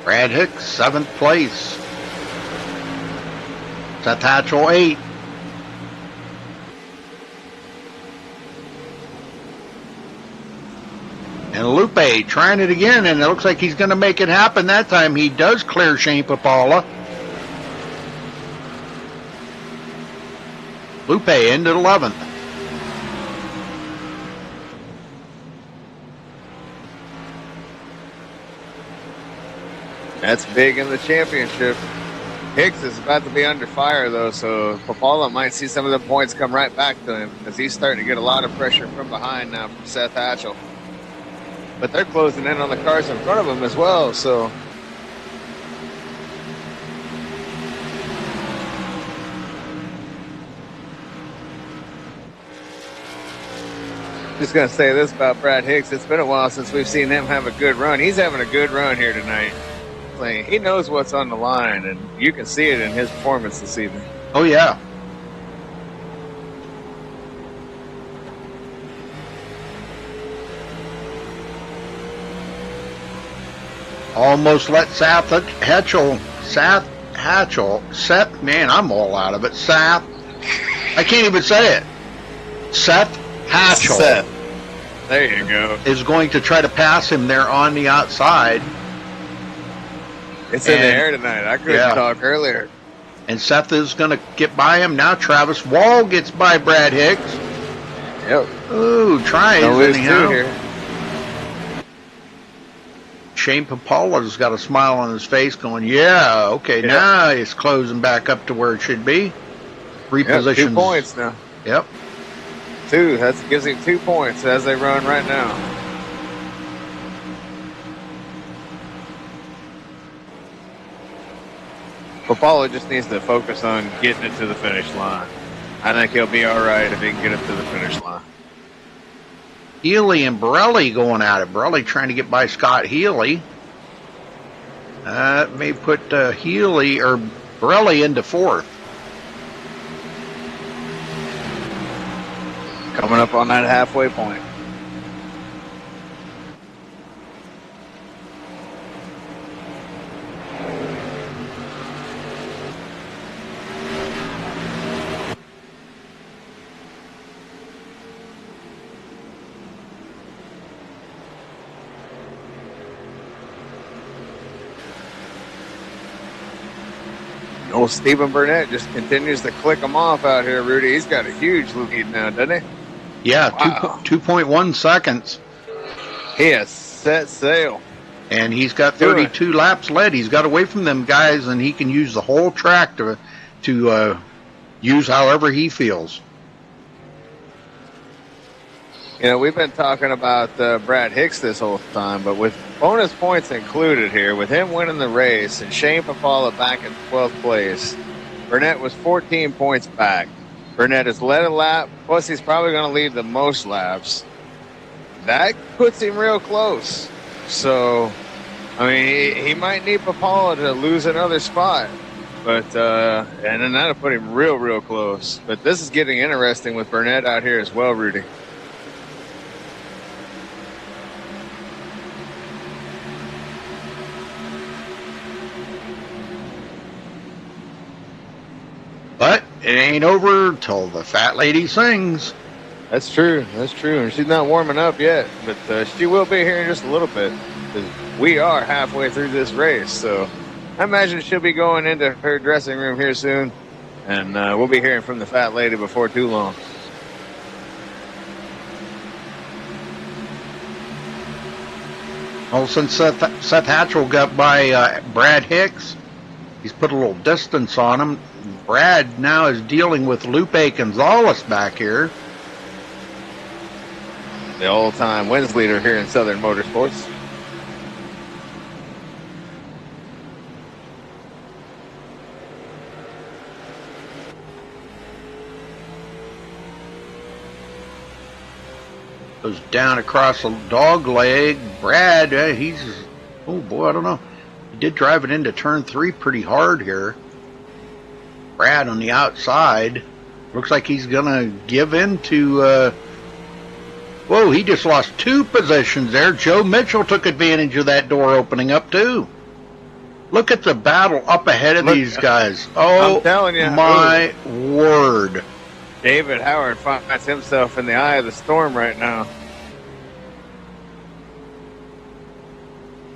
Brad Hicks, 7th place. Seth Hatchell, 8. And Lupe trying it again, and it looks like he's going to make it happen that time. He does clear Shane Papala. Lupe ended 11th. That's big in the championship. Hicks is about to be under fire, though, so Papala might see some of the points come right back to him because he's starting to get a lot of pressure from behind now from Seth Hatchell. But they're closing in on the cars in front of him as well, so. Just going to say this about Brad Hicks. It's been a while since we've seen him have a good run. He's having a good run here tonight. He knows what's on the line, and you can see it in his performance this evening. Oh, yeah. Almost let Seth Hatchell, man, I'm all out of it. I can't even say it. Seth Hatchell. Seth. There you go. Is going to try to pass him there on the outside. It's in the air tonight. I couldn't talk earlier. And Seth is going to get by him. Now Travis Wall gets by Brad Hicks. Yep. Ooh, tries anyhow. Here. Shane Papala's got a smile on his face going, yeah, okay, now it's closing back up to where it should be. Repositions. 2 points now. Yep. 2. That gives him 2 points as they run right now. Papala just needs to focus on getting it to the finish line. I think he'll be all right if he can get it to the finish line. Healy and Borelli going at it. Borelli trying to get by Scott Healy. May put Healy or Borelli into fourth. Coming up on that halfway point. Old Stephen Burnett just continues to click them off out here, Rudy. He's got a huge lead now, doesn't he? Yeah, Wow. 2.1 seconds. He has set sail. And he's got 32 laps led. He's got away from them guys, and he can use the whole track to use however he feels. You know, we've been talking about Brad Hicks this whole time, but with bonus points included here, with him winning the race and Shane Papala back in 12th place, Burnett was 14 points back. Burnett has led a lap, plus he's probably going to lead the most laps. That puts him real close. So, I mean, he might need Papala to lose another spot. But, and then that'll put him real, real close. But this is getting interesting with Burnett out here as well, Rudy. But it ain't over till the fat lady sings. That's true. That's true. And she's not warming up yet, but she will be here in just a little bit. 'Cause we are halfway through this race, so I imagine she'll be going into her dressing room here soon, and we'll be hearing from the fat lady before too long. Well, since Seth Hatchell got by Brad Hicks, he's put a little distance on him. Brad now is dealing with Lupe Gonzalez back here. The all-time wins leader here in Southern Motorsports. Goes down across the dog leg. Brad, he's, oh boy, I don't know. He did drive it into turn 3 pretty hard here. Brad on the outside. Looks like he's going to give in to, whoa, he just lost 2 positions there. Joe Mitchell took advantage of that door opening up too. Look at the battle up ahead of these guys. Oh, I'm telling you, my word. David Howard finds himself in the eye of the storm right now.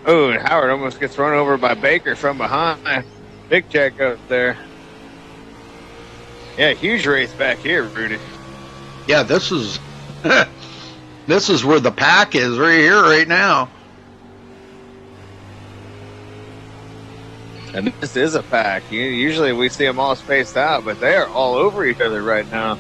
Oh, and Howard almost gets run over by Baker from behind. Big check up there. Yeah, huge race back here, Rudy. Yeah, this is this is where the pack is right here, right now. And this is a pack. Usually we see them all spaced out, but they are all over each other right now.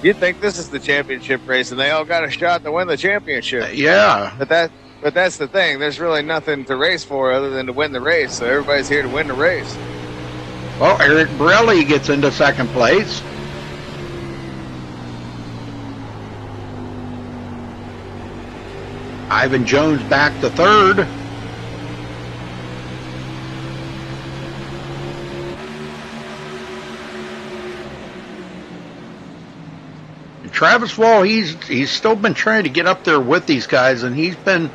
You'd think this is the championship race, and they all got a shot to win the championship. Yeah. But that's the thing. There's really nothing to race for other than to win the race. So everybody's here to win the race. Well, Eric Borelli gets into second place. Ivan Jones back to third. Travis Wall, he's still been trying to get up there with these guys, and he's been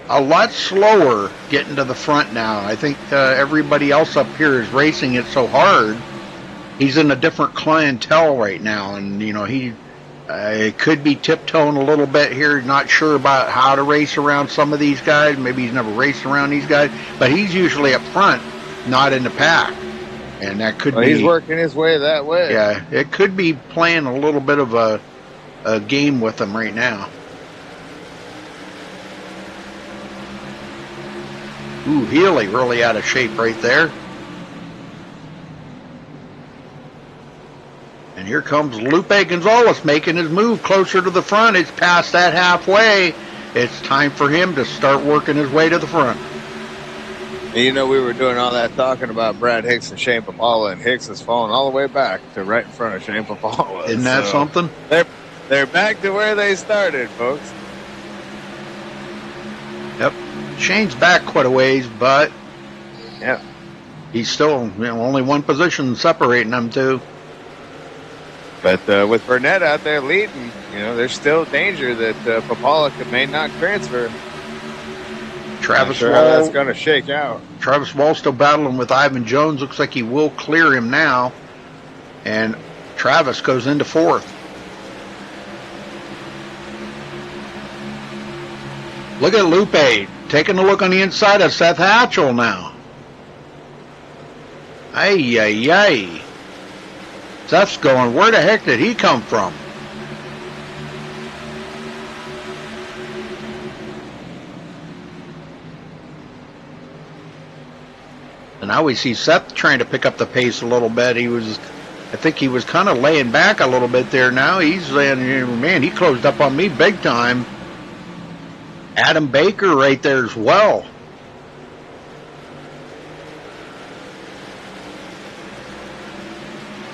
a lot slower getting to the front now. I think everybody else up here is racing it so hard. He's in a different clientele right now, and you know he could be tiptoeing a little bit here, not sure about how to race around some of these guys. Maybe he's never raced around these guys, but he's usually up front, not in the pack, and that could be. He's working his way that way. Yeah, it could be playing a little bit of a game with them right now. Ooh, Healy really out of shape right there. And here comes Lupe Gonzalez making his move closer to the front. It's past that halfway. It's time for him to start working his way to the front. And you know, we were doing all that talking about Brad Hicks and Shane Papala, and Hicks has fallen all the way back to right in front of Shane Papala. Isn't that something? They're back to where they started, folks. Shane's back quite a ways, but Yeah. he's still only one position separating them two. But with Burnett out there leading, there's still danger that Papala may not transfer. Travis Not sure how that's Wall. going to shake out. Travis Wall still battling with Ivan Jones. Looks like he will clear him now. And Travis goes into fourth. Look at Lupe taking a look on the inside of Seth Hatchell now. Ay, ay, ay. Seth's going, where the heck did he come from? And now we see Seth trying to pick up the pace a little bit. I think he was kind of laying back a little bit there now. He's saying, man, he closed up on me big time. Adam Baker right there as well.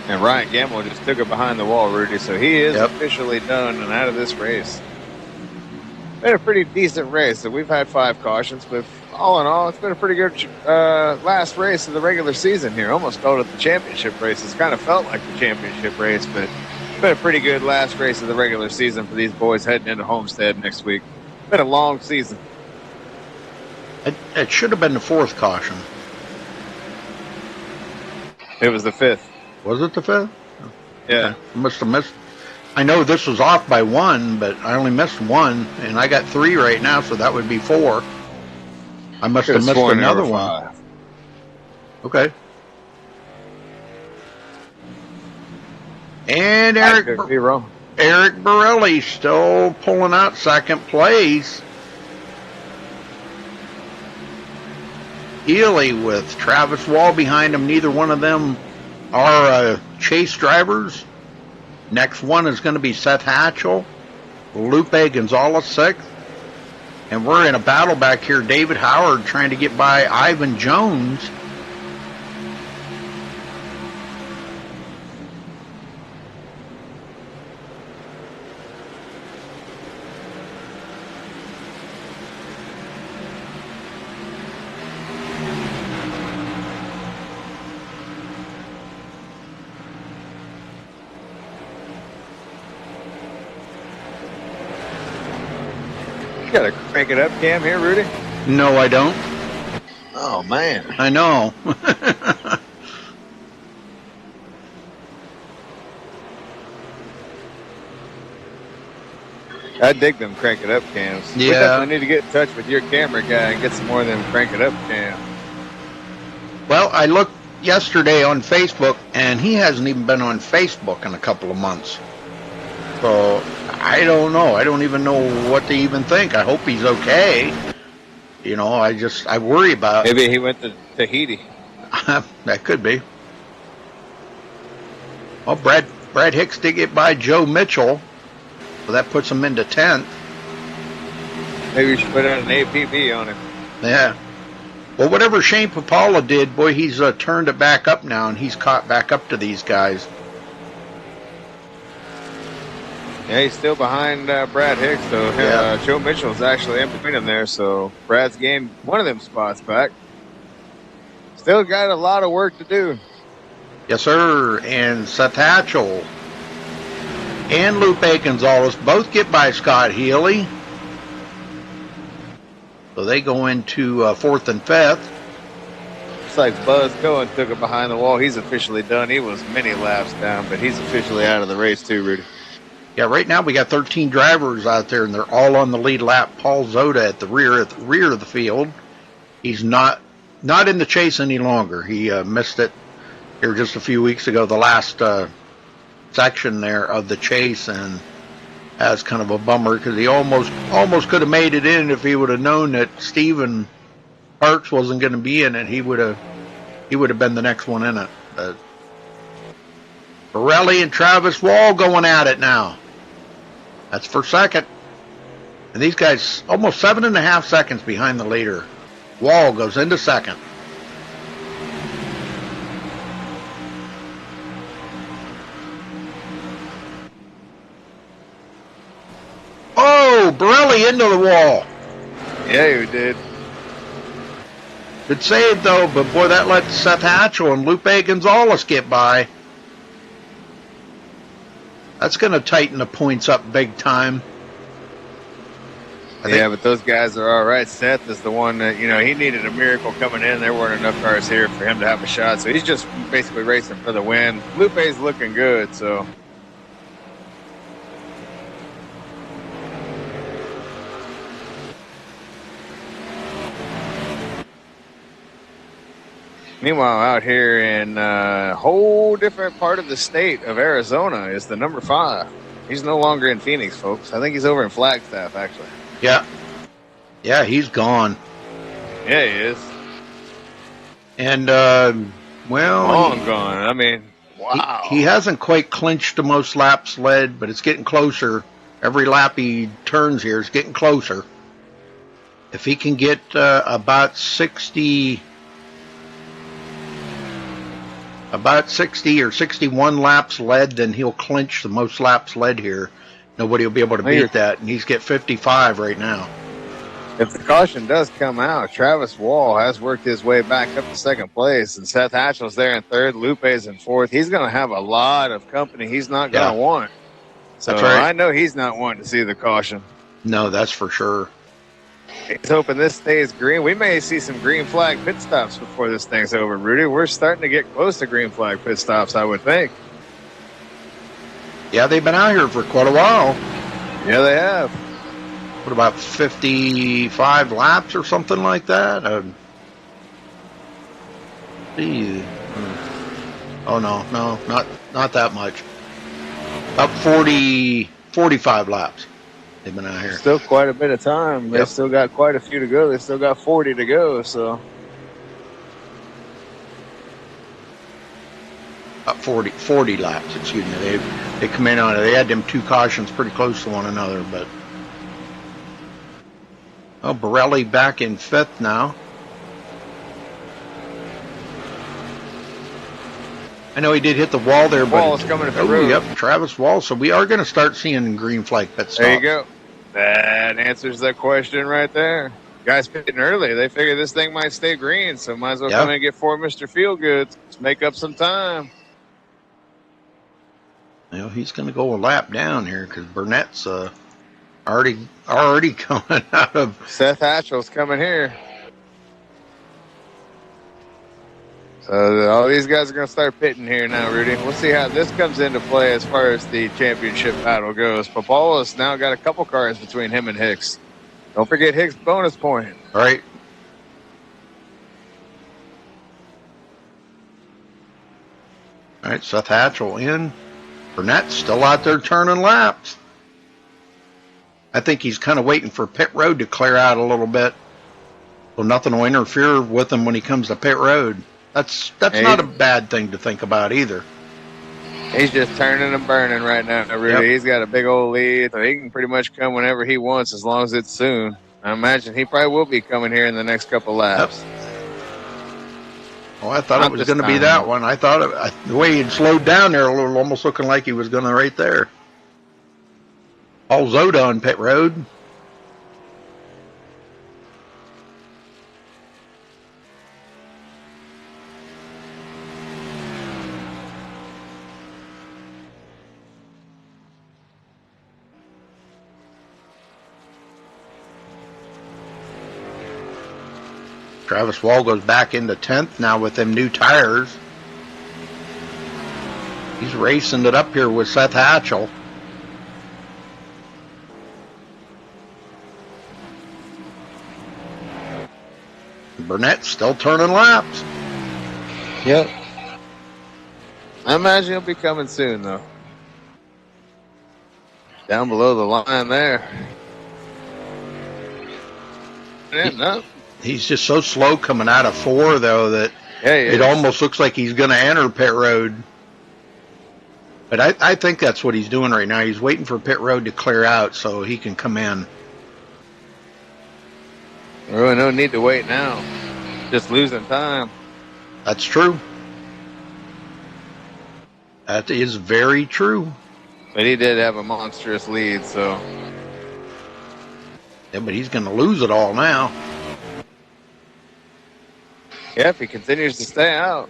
And Ryan Gamble just took it behind the wall, Rudy, so he is Yep. officially done and out of this race. Been a pretty decent race. So we've had 5 cautions, but all in all, it's been a pretty good last race of the regular season here. Almost called it the championship race. It's kind of felt like the championship race, but it's been a pretty good last race of the regular season for these boys heading into Homestead next week. It's been a long season. It should have been the 4th caution. It was the 5th. Was it the 5th? Yeah. I must have missed. I know this was off by 1, but I only missed 1, and I got 3 right now, so that would be 4. I must have missed another one. 5. Okay. And I could be wrong. Eric Borelli still pulling out 2nd place. Ely with Travis Wall behind him. Neither one of them are chase drivers. Next one is going to be Seth Hatchell. Lupe Gonzalez 6th. And we're in a battle back here. David Howard trying to get by Ivan Jones. You got to crank it up, Cam, here, Rudy. No, I don't. Oh, man. I know. I dig them crank it up cams. We Yeah. definitely need to get in touch with your camera guy and get some more of them crank it up cams. Well, I looked yesterday on Facebook, and he hasn't even been on Facebook in a couple of months. So, I don't know. I don't even know what to even think. I hope he's okay. I worry about Maybe he went to Tahiti. that could be. Well, Brad Hicks did get by Joe Mitchell, so that puts him into 10th. Maybe we should put out an APB on him. Yeah. Well, whatever Shane Papala did, boy, he's turned it back up now, and he's caught back up to these guys. Yeah, he's still behind Brad Hicks, so Yeah. Joe Mitchell's actually in between them there, so Brad's gained one of them spots back. Still got a lot of work to do. Yes, sir. And Seth Hatchell and Lupe Gonzalez both get by Scott Healy. So they go into 4th and 5th. Looks like Buzz Cohen took it behind the wall. He's officially done. He was many laps down, but he's officially out of the race too, Rudy. Yeah, right now we got 13 drivers out there, and they're all on the lead lap. Paul Zoda at the rear of the field. He's not in the chase any longer. He missed it here just a few weeks ago, the last section there of the chase, and that's kind of a bummer because he almost could have made it in if he would have known that Stephen Parks wasn't going to be in it. He would have been the next one in it. But Borelli and Travis Wall going at it now. That's for 2nd. And these guys almost 7.5 seconds behind the leader. Wall goes into 2nd. Oh, Borelli into the wall. Yeah, he did. Good save, though, but boy, that let Seth Hatchell and Lupe Gonzalez get by. That's going to tighten the points up big time. Yeah, but those guys are all right. Seth is the one that, you know, he needed a miracle coming in. There weren't enough cars here for him to have a shot, so he's just basically racing for the win. Lupe's looking good, so. Meanwhile, out here in a whole different part of the state of Arizona is the number 5. He's no longer in Phoenix, folks. I think he's over in Flagstaff, actually. Yeah. Yeah, he's gone. Yeah, he is. And, well... Long gone. I mean, wow. He hasn't quite clinched the most laps led, but it's getting closer. Every lap he turns here is getting closer. If he can get about 60 or 61 laps led, then he'll clinch the most laps led here. Nobody will be able to beat that, and he's got 55 right now. If the caution does come out, Travis Wall has worked his way back up to second place, and Seth Hatchell's there in third, Lupe's in fourth. He's going to have a lot of company he's not going to want. So that's right. I know he's not wanting to see the caution. No, that's for sure. He's hoping this stays green. We may see some green flag pit stops before this thing's over, Rudy. We're starting to get close to green flag pit stops, I would think. Yeah, they've been out here for quite a while. Yeah, they have. What, about 55 laps or something like that? Oh, no, not that much. About 45 laps. They've been out here. Still quite a bit of time. They've still got quite a few to go. They still got 40 to go, so. About 40 laps, excuse me. They come in on it. They had them 2 cautions pretty close to one another, but. Oh, Borelli back in 5th now. I know he did hit the wall there, but Wall's coming to the road. Yep, Travis Wall. So we are going to start seeing green flag pit stops. There you go. That answers that question right there. Guys pitting early. They figure this thing might stay green, so might as well come in and get 4 Mr. Feelgood. Let's make up some time. You know, he's going to go a lap down here because Burnett's already coming out of. Seth Hatchell's coming here. So all these guys are going to start pitting here now, Rudy. We'll see how this comes into play as far as the championship battle goes. Papala's now got a couple cars between him and Hicks. Don't forget Hicks' bonus point. All right. All right, Seth Hatchell in. Burnett's still out there turning laps. I think he's kind of waiting for pit road to clear out a little bit. So nothing will interfere with him when he comes to pit road. That's not a bad thing to think about either. He's just turning and burning right now, Rudy. Yep. He's got a big old lead, so he can pretty much come whenever he wants as long as it's soon. I imagine he probably will be coming here in the next couple laps. Yep. Oh, I thought it was going to be that one. I thought the way he'd slowed down there a little, almost looking like he was going to right there. All Zoda on pit road. Travis Wall goes back into 10th now with them new tires. He's racing it up here with Seth Hatchell. Burnett's still turning laps. Yep. I imagine he'll be coming soon, though. Down below the line there. No. He's just so slow coming out of 4, though, that it almost looks like he's going to enter pit road. But I think that's what he's doing right now. He's waiting for pit road to clear out so he can come in. Really no need to wait now. Just losing time. That's true. That is very true. But he did have a monstrous lead, so. Yeah, but he's going to lose it all now. Yeah, if he continues to stay out.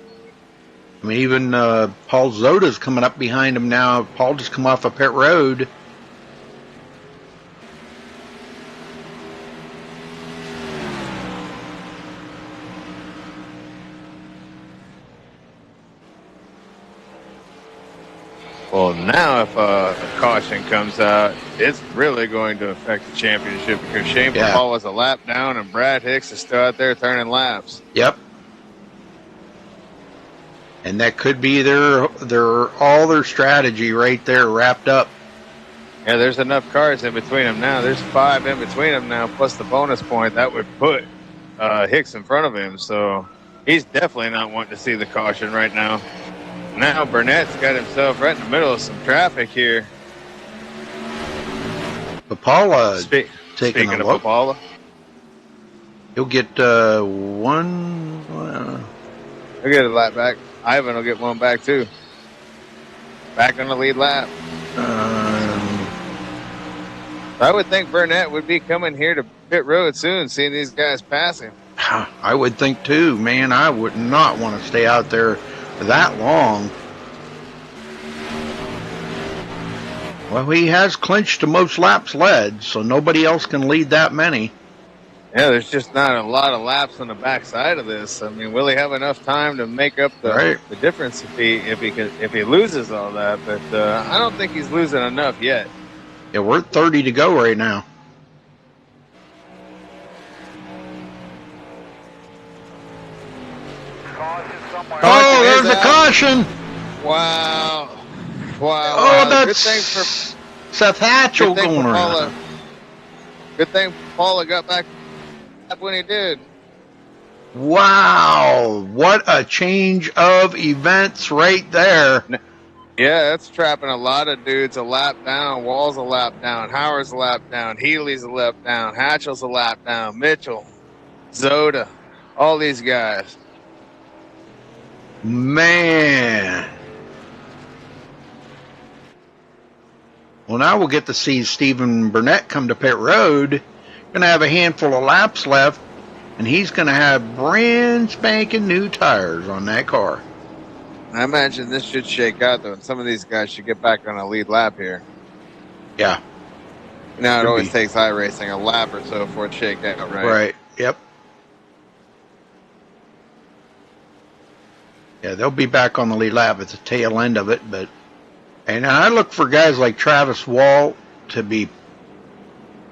I mean, even Paul Zoda's coming up behind him now. Paul just come off a pit road. Well, now if a caution comes out, it's really going to affect the championship because Shane Paul was a lap down and Brad Hicks is still out there turning laps. Yep. And that could be all their strategy right there wrapped up. Yeah, there's enough cars in between them now. There's 5 in between them now, plus the bonus point. That would put Hicks in front of him. So he's definitely not wanting to see the caution right now. Now Burnett's got himself right in the middle of some traffic here. Papala taking a look. Papala. He'll get one. He'll get a lap back. Ivan will get one back too. Back on the lead lap. I would think Burnett would be coming here to pit road soon, seeing these guys passing. I would think too, man. I would not want to stay out there that long. Well, he has clinched the most laps led, so nobody else can lead that many. Yeah, there's just not a lot of laps on the backside of this. I mean, will he have enough time to make up the difference if he loses all that? But I don't think he's losing enough yet. Yeah, we're at 30 to go right now. Oh, there's a caution! Wow. Oh, that's good thing for Seth Hatchell going around. Good thing Paula got back when he did. Wow, what a change of events right there. Yeah, that's trapping a lot of dudes a lap down. Wall's a lap down. Howard's a lap down. Healy's a lap down. Hatchell's a lap down. Mitchell, Zoda, all these guys. Man. Well, now we'll get to see Stephen Burnett come to pit road. Going to have a handful of laps left, and he's going to have brand spanking new tires on that car. I imagine this should shake out, though, and some of these guys should get back on a lead lap here. Yeah. Now, it always takes iRacing a lap or so for it to shake out, right? Right, yep. Yeah, they'll be back on the lead lap at the tail end of it, but... And I look for guys like Travis Wall to be...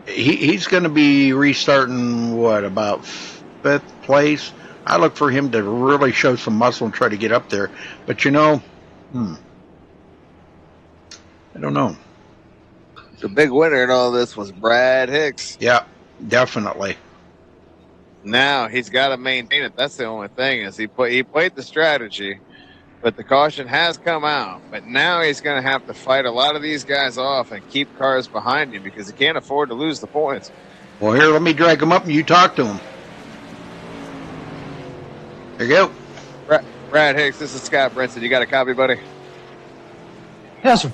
He's going to be restarting, about 5th place? I look for him to really show some muscle and try to get up there. But, I don't know. The big winner in all this was Brad Hicks. Yeah, definitely. Now he's got to maintain it. That's the only thing is he played the strategy, but the caution has come out. But now he's going to have to fight a lot of these guys off and keep cars behind him because he can't afford to lose the points. Well, here, let me drag him up and you talk to him. There you go. Brad Hicks, this is Scott Brinson. You got a copy, buddy? Yes, sir.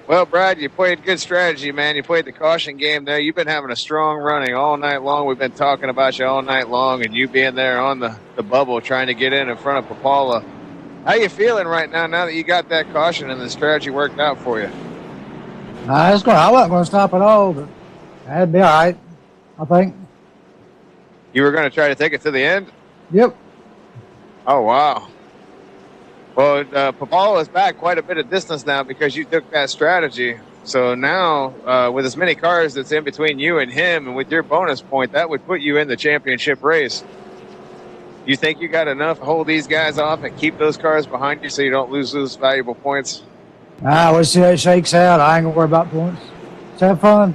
Well, Brad, you played good strategy, man. You played the caution game there. You've been having a strong running all night long. We've been talking about you all night long, and you being there on the bubble trying to get in front of Papala. How you feeling right now that you got that caution and the strategy worked out for you? I wasn't going to stop at all, but that'd be all right, I think. You were going to try to take it to the end? Yep. Oh, wow. Well, Papala is back quite a bit of distance now because you took that strategy. So now, with as many cars that's in between you and him, and with your bonus point, that would put you in the championship race. You think you got enough to hold these guys off and keep those cars behind you so you don't lose those valuable points? We'll see how it shakes out. I ain't going to worry about points. Let's have fun.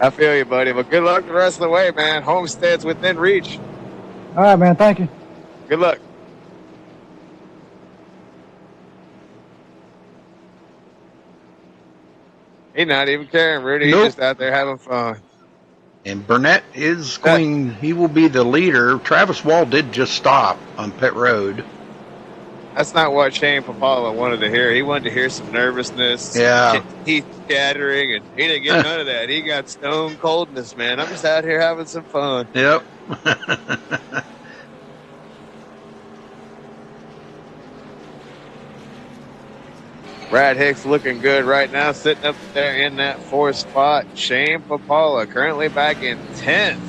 I feel you, buddy. But good luck the rest of the way, man. Homestead's within reach. All right, man. Thank you. Good luck. He's not even caring, Rudy. Nope. He's just out there having fun. And Burnett is going, he will be the leader. Travis Wall did just stop on pit road. That's not what Shane Papala wanted to hear. He wanted to hear some nervousness, teeth chattering, and he didn't get none of that. He got stone coldness, man. I'm just out here having some fun. Yep. Brad Hicks looking good right now, sitting up there in that 4th spot. Shane Papala currently back in 10th.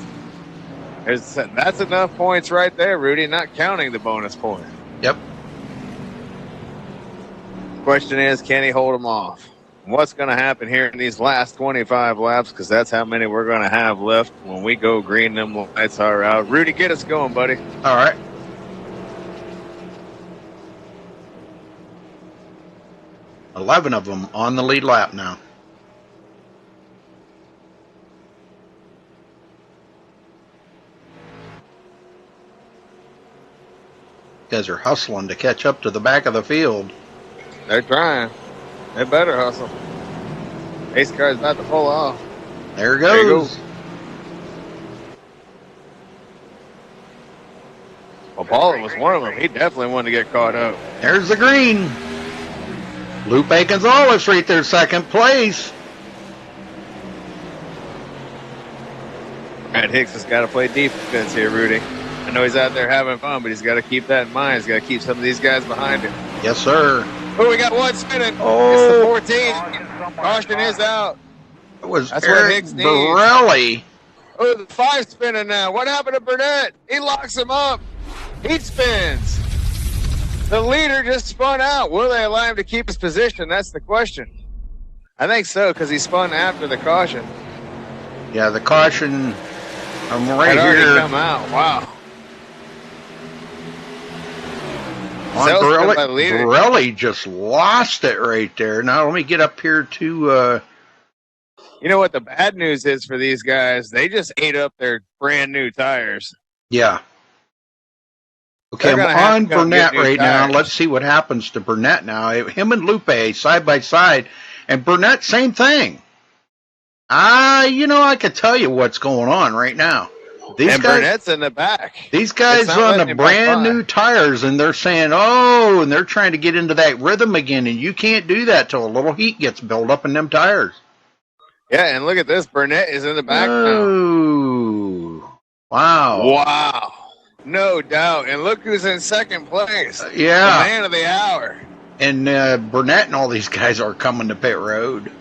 That's enough points right there, Rudy, not counting the bonus point. Yep. Question is, can he hold them off? What's going to happen here in these last 25 laps? Because that's how many we're going to have left when we go green. Them lights are out. Rudy, get us going, buddy. All right. $11 of them on the lead lap now. Guys are hustling to catch up to the back of the field. They're trying. They better hustle. Ace car's about to pull off. There it There you goes. go. Well, Paula was one of them. He definitely wanted to get caught up. There's the green. Lupe Gonzalez right there, second place. Brad Hicks has got to play defense here, Rudy. I know he's out there having fun, but he's got to keep that in mind. He's got to keep some of these guys behind him. Yes, sir. Oh, we got one spinning. Oh. It's the 14. Caution is out. It was That's what Eric Hicks needs. Borelli. Oh, the 5 spinning now. What happened to Burnett? He locks him up. He spins. The leader just spun out. Will they allow him to keep his position? That's the question. I think so, because he spun after the caution. Yeah, the caution. I'm right Had already here. come out. Wow. On Sells by the leader. Borelli just lost it right there. Now let me get up here to. You know what the bad news is for these guys? They just ate up their brand new tires. Yeah. Okay, They're I'm gonna have on to come Burnett get new right now. tires. Let's see what happens to Burnett now. Him and Lupe side by side, and Burnett same thing. I could tell you what's going on right now. These And guys, Burnett's in the back. these guys It's not on letting the him back brand by. new tires, and they're saying, "Oh," and they're trying to get into that rhythm again, and you can't do that till a little heat gets built up in them tires. Yeah, and look at this. Burnett is in the back now. Oh, wow. Wow. No doubt. And look who's in second place. Yeah. The man of the hour. And Burnett and all these guys are coming to pit road.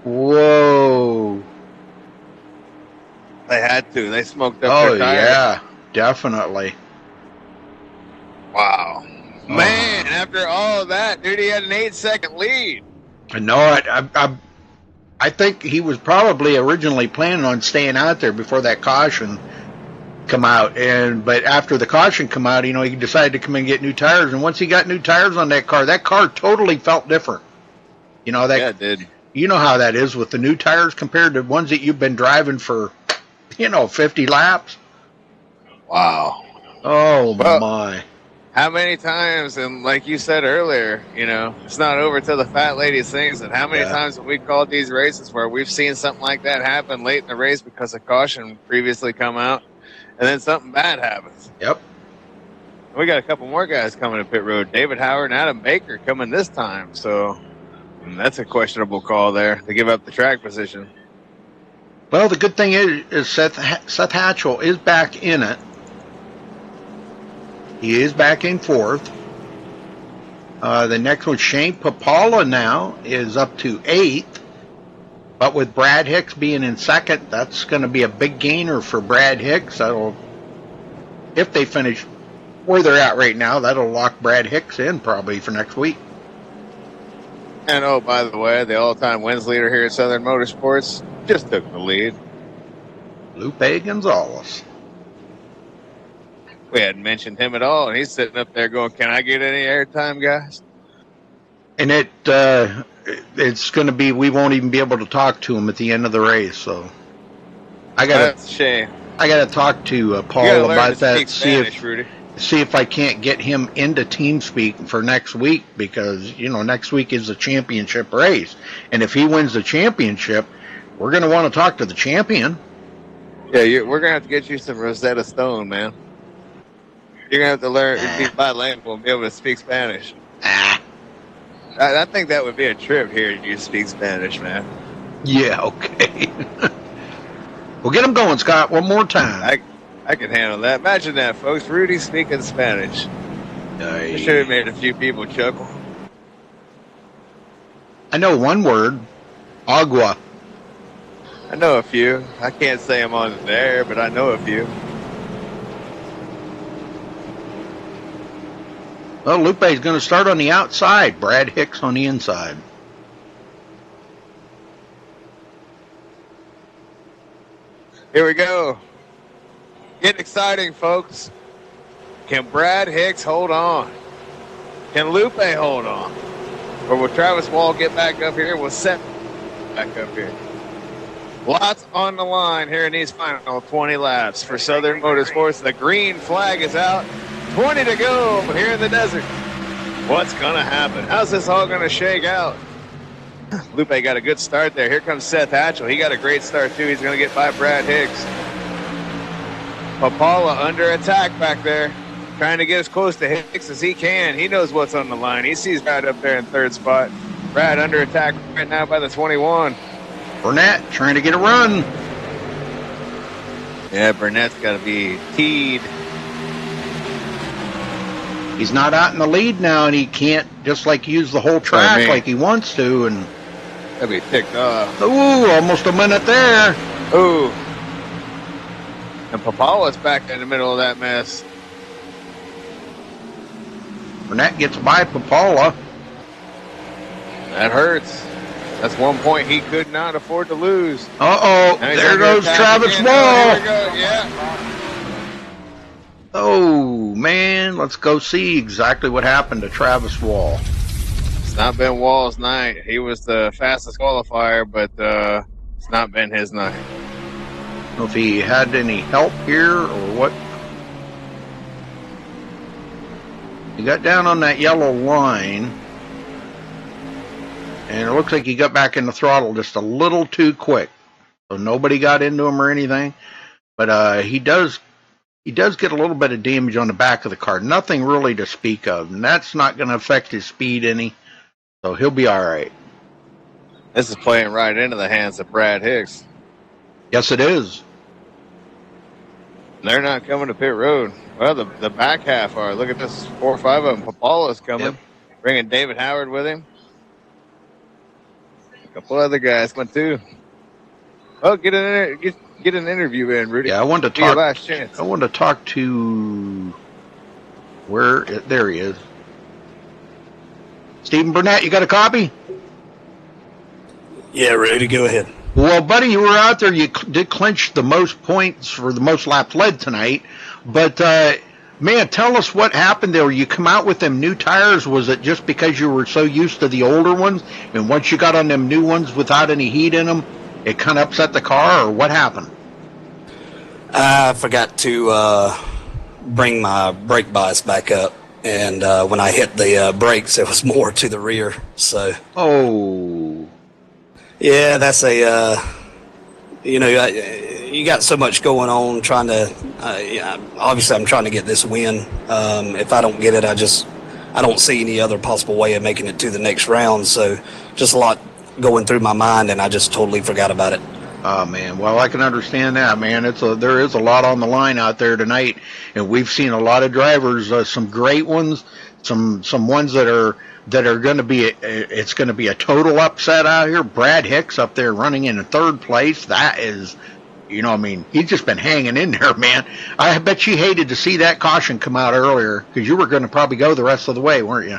Whoa. They had to. They smoked up Oh, their tires. yeah. Definitely. Wow. Man, after all of that, dude, he had an 8-second lead. I know it. I think he was probably originally planning on staying out there before that caution come out, but after the caution come out, he decided to come and get new tires, and once he got new tires on that car totally felt different. Yeah, it did. You know how that is with the new tires compared to ones that you've been driving for 50 laps. Wow. Oh, Well, my. How many times, and like you said earlier, it's not over till the fat lady sings it. How many times have we called these races where we've seen something like that happen late in the race because a caution previously come out, and then something bad happens? Yep. We got a couple more guys coming to pit road. David Howard and Adam Baker coming this time, so that's a questionable call there to give up the track position. Well, the good thing is Seth Hatchell is back in it. He is back in 4th. The next one, Shane Papala now is up to 8th. But with Brad Hicks being in 2nd, that's going to be a big gainer for Brad Hicks. If they finish where they're at right now, that'll lock Brad Hicks in probably for next week. And oh, by the way, the all-time wins leader here at Southern Motorsports just took the lead. Lupe Gonzalez. We hadn't mentioned him at all, and he's sitting up there going, "Can I get any airtime, guys?" And it's going to be, we won't even be able to talk to him at the end of the race. So That's a shame. I got to talk to You gotta Paul learn about to that. speak Spanish, Rudy. See if I can't get him into TeamSpeak for next week, because next week is the championship race, and if he wins the championship, we're going to want to talk to the champion. Yeah, we're gonna have to get you some Rosetta Stone, man. You're gonna have to learn to be bilingual and be able to speak Spanish. I think that would be a trip here. You speak Spanish, man. Yeah, okay. Well, get him going, Scott, one more time. I can handle that. Imagine that, folks. Rudy speaking Spanish. It should have made a few people chuckle. I know one word. Agua. I know a few. I can't say them on there, but I know a few. Well, Lupe's going to start on the outside. Brad Hicks on the inside. Here we go. Get exciting, folks. Can Brad Hicks hold on? Can Lupe hold on? Or will Travis Wall get back up here? Will Seth back up here? Lots on the line here in these final 20 laps for Southern Motorsports. The green flag is out. 20 to go here in the desert. What's going to happen? How's this all going to shake out? Lupe got a good start there. Here comes Seth Hatchell. He got a great start, too. He's going to get by Brad Hicks. Papala under attack back there, trying to get as close to Hicks as he can. He knows what's on the line. He sees Brad up there in third spot. Brad under attack right now by the 21. Burnett trying to get a run. Yeah, Burnett's got to be teed. He's not out in the lead now, and he can't just like use the whole track like he wants to. And that'd be ticked off. Ooh, almost a minute there. Ooh. And Papala's back in the middle of that mess. Burnett gets by Papala. That hurts. That's 1 point he could not afford to lose. Uh-oh, there goes Travis Wall. Oh, here we go, yeah. Oh, man, let's go see exactly what happened to Travis Wall. It's not been Wall's night. He was the fastest qualifier, but it's not been his night. I don't know if he had any help here or what. He got down on that yellow line, and it looks like he got back in the throttle just a little too quick. So nobody got into him or anything, but he does get a little bit of damage on the back of the car. Nothing really to speak of, and that's not going to affect his speed any, so he'll be all right. This is playing right into the hands of Brad Hicks. Yes, it is. They're not coming to pit road. Well, the back half are. Look at this, 4 or 5 of them. Papala's coming, bringing David Howard with him. A couple other guys coming too. Well, get an interview in, Rudy. Yeah, I wanted to Your talk. last chance. I wanted to talk to there he is. Stephen Burnett, you got a copy? Yeah, Rudy, go ahead. Well, buddy, you were out there. You did clinch the most points for the most laps led tonight. But, man, tell us what happened there. You come out with them new tires. Was it just because you were so used to the older ones? And once you got on them new ones without any heat in them, it kind of upset the car, or what happened? I forgot to bring my brake bias back up. And when I hit the brakes, it was more to the rear. So. Oh. Yeah, that's you got so much going on trying to, obviously I'm trying to get this win. If I don't get it, I don't see any other possible way of making it to the next round. So just a lot going through my mind, and I just totally forgot about it. Oh, man. Well, I can understand that, man. There is a lot on the line out there tonight, and we've seen a lot of drivers, some great ones, some ones that are going to be, it's going to be a total upset out here. Brad Hicks up there running in third place. That is, he's just been hanging in there, man. I bet you hated to see that caution come out earlier, because you were going to probably go the rest of the way, weren't you?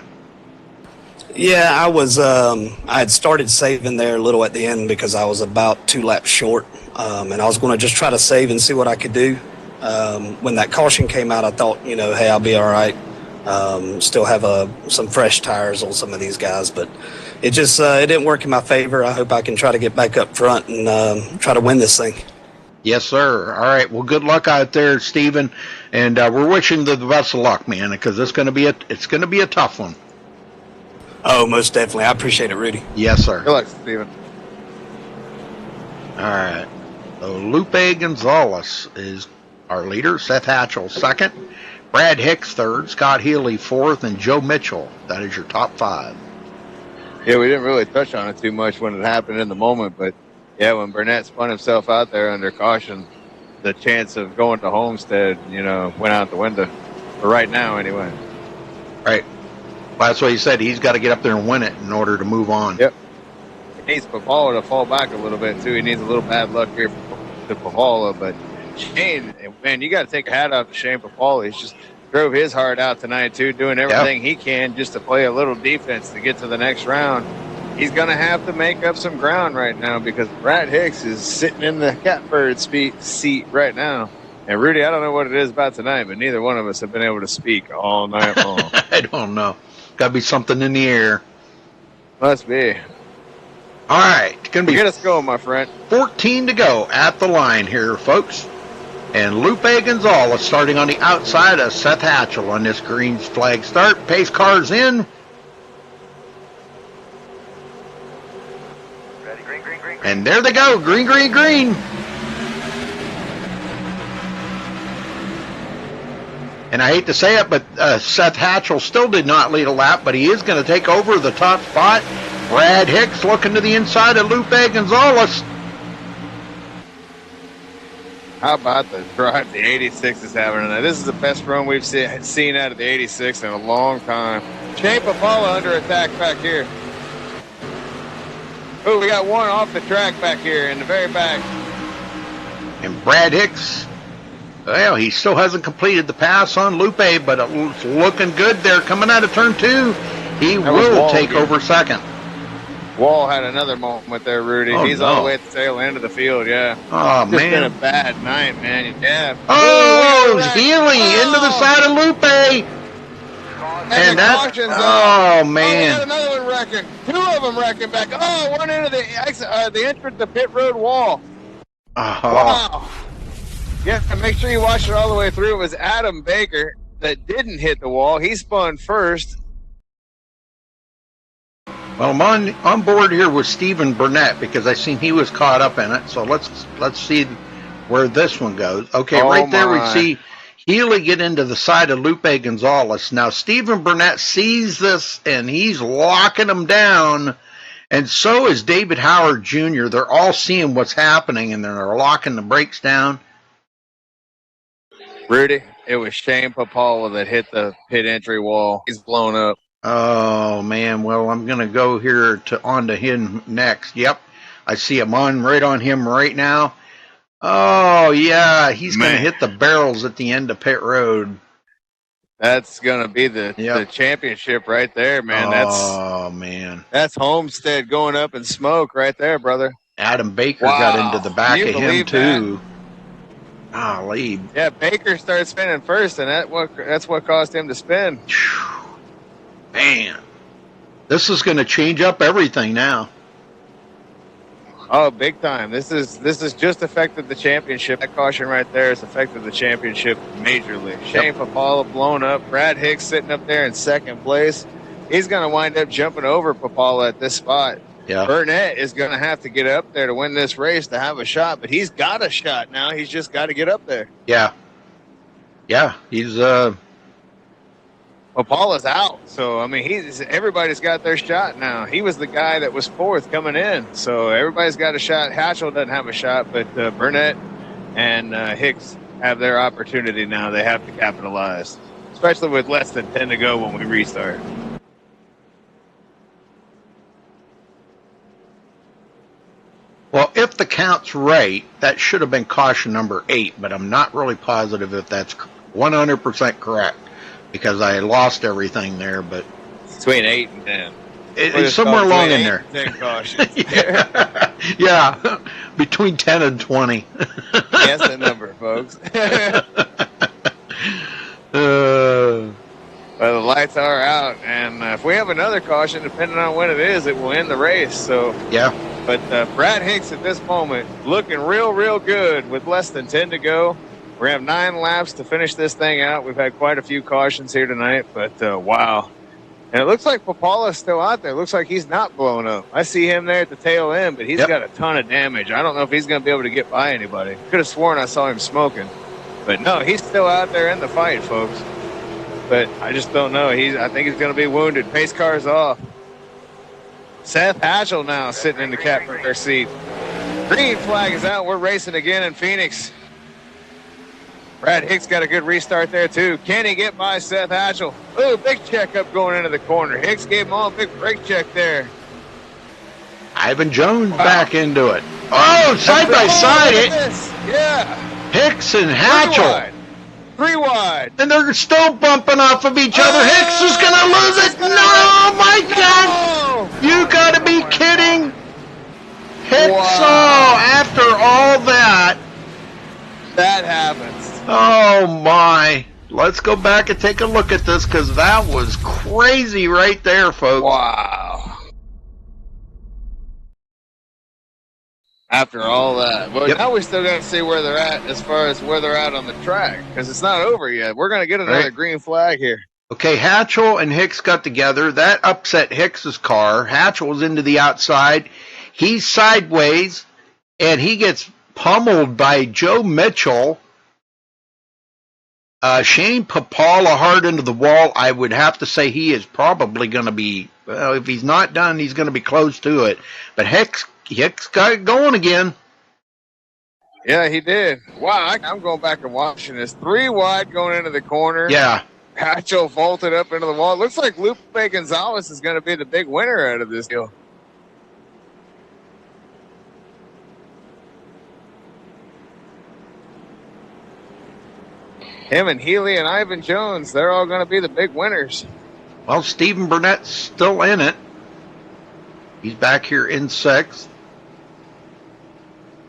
Yeah, I was. I had started saving there a little at the end because I was about 2 laps short, and I was going to just try to save and see what I could do. When that caution came out, I thought, hey, I'll be all right. Still have some fresh tires on some of these guys, but it just it didn't work in my favor. I hope I can try to get back up front and try to win this thing. Yes, sir. All right. Well, good luck out there, Stephen, and we're wishing the best of luck, man, because it's going to be a tough one. Oh, most definitely. I appreciate it, Rudy. Yes, sir. Good luck, Steven. All right. So Lupe Gonzalez is our leader. Seth Hatchell second. Brad Hicks third. Scott Healy fourth. And Joe Mitchell. That is your top 5. Yeah, we didn't really touch on it too much when it happened in the moment, but yeah, when Burnett spun himself out there under caution, the chance of going to Homestead, went out the window. For right now, anyway. Right. Well, that's what he said. He's got to get up there and win it in order to move on. Yep. He needs Papala to fall back a little bit, too. He needs a little bad luck here to Papala. But Shane, man, you got to take a hat off to Shane Papala. He's just drove his heart out tonight, too, doing everything he can just to play a little defense to get to the next round. He's going to have to make up some ground right now because Brad Hicks is sitting in the catbird seat right now. And Rudy, I don't know what it is about tonight, but neither one of us have been able to speak all night long. I don't know. Got to be something in the air. Must be. All right. It's going to be Get us going, my friend. 14 to go at the line here, folks. And Lupe Gonzalez starting on the outside of Seth Hatchell on this green flag start. Pace cars in. Ready, green, green, green, green. And there they go. Green, green, green. And I hate to say it, but Seth Hatchell still did not lead a lap, but he is going to take over the top spot. Brad Hicks looking to the inside of Lupe Gonzalez. How about the drive the 86 is having tonight? This is the best run we've seen out of the 86 in a long time. Shane Papala under attack back here. Oh, we got one off the track back here in the very back. And Brad Hicks, well, he still hasn't completed the pass on Lupe, but it's looking good there. Coming out of turn 2, he will take over second. Wall had another moment there, Rudy. Oh, He's all the way at the tail end of the field, yeah. Oh, It's man. been a bad night, man. Yeah. Oh, Healy into the side of Lupe. And that, caution zone. oh, Oh, we man. got another one wrecking. Two of them wrecking back. Oh, one into the entrance to pit road wall. Oh. Wow. Yeah, make sure you watch it all the way through. It was Adam Baker that didn't hit the wall. He spun first. Well, I'm on board here with Stephen Burnett because I seen he was caught up in it. So let's see where this one goes. Okay, right there we see Healy get into the side of Lupe Gonzalez. Now Stephen Burnett sees this and he's locking him down, and so is David Howard Jr. They're all seeing what's happening and they're locking the brakes down. Rudy, it was Shane Papala that hit the pit entry wall. He's blown up. Oh, man. Well, I'm going to go here on to him next. Yep. I see him right on him right now. Oh, yeah. He's going to hit the barrels at the end of pit road. That's going to be the championship right there, man. Man. That's Homestead going up in smoke right there, brother. Adam Baker got into the back of him, too. Golly. Yeah, Baker started spinning first, and that's what caused him to spin. Man, this is going to change up everything now. Oh, big time. This is just affected the championship. That caution right there has affected the championship majorly. Shane Papala blown up. Brad Hicks sitting up there in second place. He's going to wind up jumping over Papala at this spot. Yeah. Burnett is going to have to get up there to win this race to have a shot, but he's got a shot now. He's just got to get up there. Yeah. Yeah, he's Papala's out, so I mean, everybody's got their shot now. He was the guy that was fourth coming in, so everybody's got a shot. Hatchell doesn't have a shot, but Burnett and Hicks have their opportunity now. They have to capitalize, especially with less than 10 to go when we restart. Well, if the count's right, that should have been caution number 8, but I'm not really positive if that's 100% correct because I lost everything there. But between 8 and 10, it's somewhere along in there. 10 cautions. Yeah, between 10 and 20. That's the number, folks. Well, the lights are out, and if we have another caution, depending on when it is, it will end the race. So yeah. But Brad Hicks at this moment looking real good with less than 10 to go. We're going to have 9 laps to finish this thing out. We've had quite a few cautions here tonight, but wow. And it looks like Papala's still out there. It looks like he's not blown up. I see him there at the tail end, but he's got a ton of damage. I don't know if he's going to be able to get by anybody. Could have sworn I saw him smoking. But no, he's still out there in the fight, folks. But I just don't know. I think he's going to be wounded. Pace car's off. Seth Hatchell now sitting in the captain's seat. Green flag is out. We're racing again in Phoenix. Brad Hicks got a good restart there, too. Can he get by Seth Hatchell? Ooh, big check up going into the corner. Hicks gave him all a big brake check there. Ivan Jones back into it. Oh, side by side. Yeah. Hicks and Hatchell. Three wide. And they're still bumping off of each other. Hicks is going to lose it. No, my God. You got to be kidding. Hicks, after all that. That happens. Oh, my. Let's go back and take a look at this because that was crazy right there, folks. Wow. After all that. But now we still got to see where they're at as far as where they're at on the track because it's not over yet. We're going to get another green flag here. Okay, Hatchell and Hicks got together. That upset Hicks's car. Hatchell was into the outside. He's sideways, and he gets pummeled by Joe Mitchell. Shane Papala hard into the wall. I would have to say he is probably going to be, well, if he's not done, he's going to be close to it. But Hicks got it going again. Yeah, he did. Wow, I'm going back and watching this. 3 wide going into the corner. Yeah. Hatchell vaulted up into the wall. Looks like Lupe Gonzalez is going to be the big winner out of this deal. Him and Healy and Ivan Jones, they're all going to be the big winners. Well, Stephen Burnett's still in it. He's back here in 6th.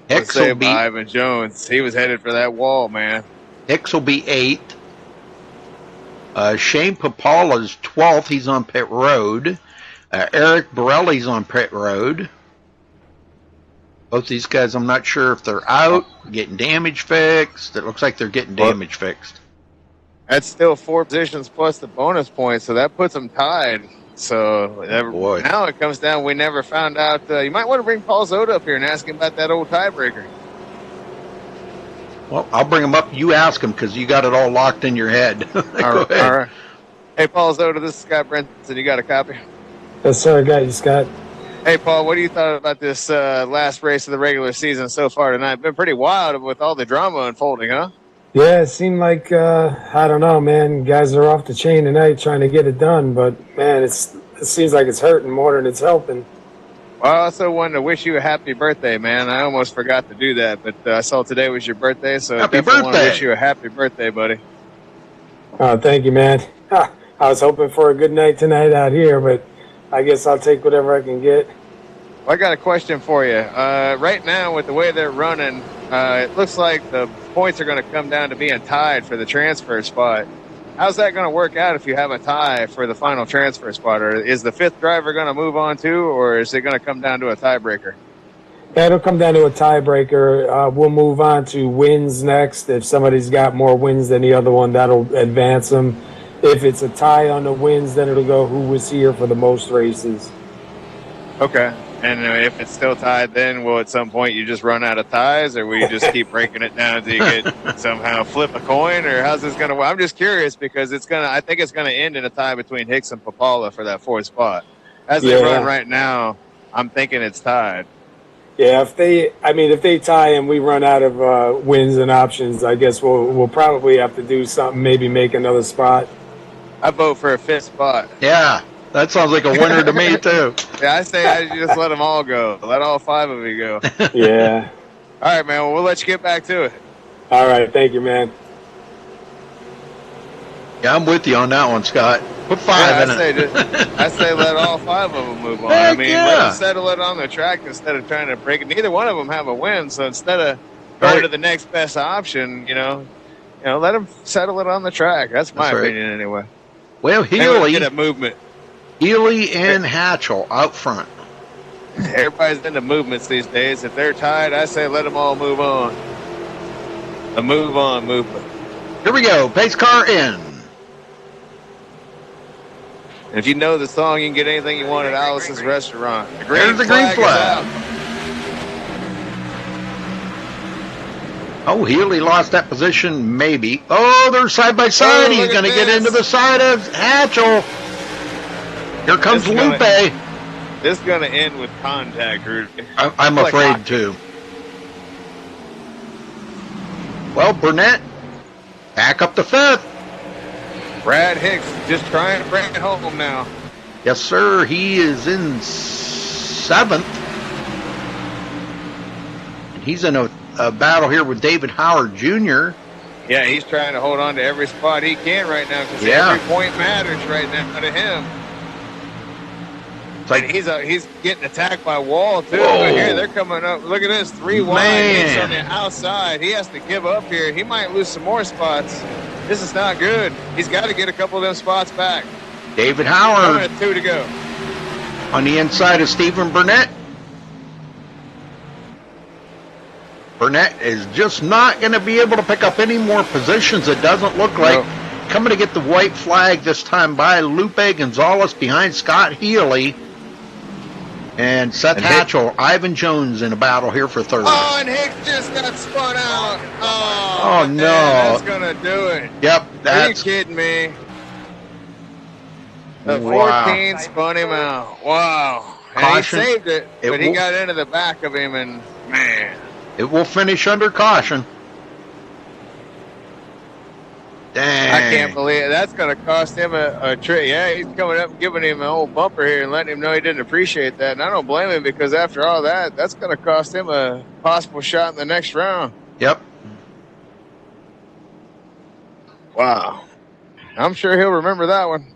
Hicks will be Ivan Jones. He was headed for that wall, man. Hicks will be 8th. Shane Papala's 12th. He's on pit road. Eric Borelli's on pit road. Both these guys, I'm not sure if they're out, getting damage fixed. It looks like they're getting damage fixed. That's still 4 positions plus the bonus points, so that puts them tied. So now it comes down. We never found out. You might want to bring Paul Zoda up here and ask him about that old tiebreaker. Well, I'll bring him up. You ask him because you got it all locked in your head. Go ahead. All right. Hey, Paul Zoda, this is Scott Brenton. You got a copy? Yes, sir. I got you, Scott. Hey, Paul, what do you thought about this last race of the regular season so far tonight? Been pretty wild with all the drama unfolding, huh? Yeah, it seemed like, I don't know, man, guys are off the chain tonight trying to get it done, but, man, it seems like it's hurting more than it's helping. Well, I also wanted to wish you a happy birthday, man. I almost forgot to do that, but I saw today was your birthday, so I definitely want to wish you a happy birthday, buddy. Oh, thank you, man. I was hoping for a good night tonight out here, but I guess I'll take whatever I can get. Well, I got a question for you. Right now, with the way they're running, it looks like the points are going to come down to being tied for the transfer spot. How's that going to work out if you have a tie for the final transfer spot? Or is the 5th driver going to move on too, or is it going to come down to a tiebreaker? Yeah, it'll come down to a tiebreaker. We'll move on to wins next. If somebody's got more wins than the other one, that'll advance them. If it's a tie on the wins, then it'll go who was here for the most races. Okay. And if it's still tied, then will at some point you just run out of ties, or will you just keep breaking it down until you get somehow flip a coin, or how's this going to? I'm just curious because I think it's going to end in a tie between Hicks and Papala for that 4th spot. As they run right now, I'm thinking it's tied. Yeah, if they tie and we run out of wins and options, I guess we'll probably have to do something, maybe make another spot. I vote for a 5th spot. Yeah. That sounds like a winner to me, too. Yeah, I say I just let them all go. Let all 5 of you go. Yeah. All right, man. Well, we'll let you get back to it. All right. Thank you, man. Yeah, I'm with you on that one, Scott. Put 5 in it. I say let all 5 of them move on. Let them settle it on the track instead of trying to break it. Neither one of them have a win, so instead of going to the next best option, let them settle it on the track. That's my opinion, anyway. Well, Healy get a movement. Healy and Hatchell out front. Everybody's into movements these days. If they're tied, I say let them all move on. A move on movement. Here we go. Pace car in. And if you know the song, you can get anything you want at Alice's restaurant. There's the green flag. Oh, Healy lost that position, maybe. Oh, they're side by side. He's going to get into the side of Hatchell. Here comes Lupe. This is going to end with contact, Rudy. I'm afraid to. Well, Burnett, back up to 5th. Brad Hicks just trying to bring it home now. Yes, sir. He is in 7th. He's in a battle here with David Howard Jr. Yeah, he's trying to hold on to every spot he can right now because every point matters right now to him. It's like he's getting attacked by Wall too. Whoa. Look here, they're coming up. Look at this, 3 wide. He's on the outside. He has to give up here. He might lose some more spots. This is not good. He's got to get a couple of them spots back. David Howard. 2 to go. On the inside of Stephen Burnett. Burnett is just not going to be able to pick up any more positions, it doesn't look like. No. Coming to get the white flag this time by Lupe Gonzalez behind Scott Healy. And Seth Hatchell, Ivan Jones in a battle here for third. Oh, and Hicks just got spun out. Oh no. That's going to do it. Yep. Are you kidding me? The 14 spun him out. Wow. And he saved it, but he got into the back of him, and man. It will finish under caution. Dang. I can't believe it. That's going to cost him a trip. Yeah, he's coming up and giving him an old bumper here and letting him know he didn't appreciate that. And I don't blame him because after all that, that's going to cost him a possible shot in the next round. Yep. Wow. I'm sure he'll remember that one.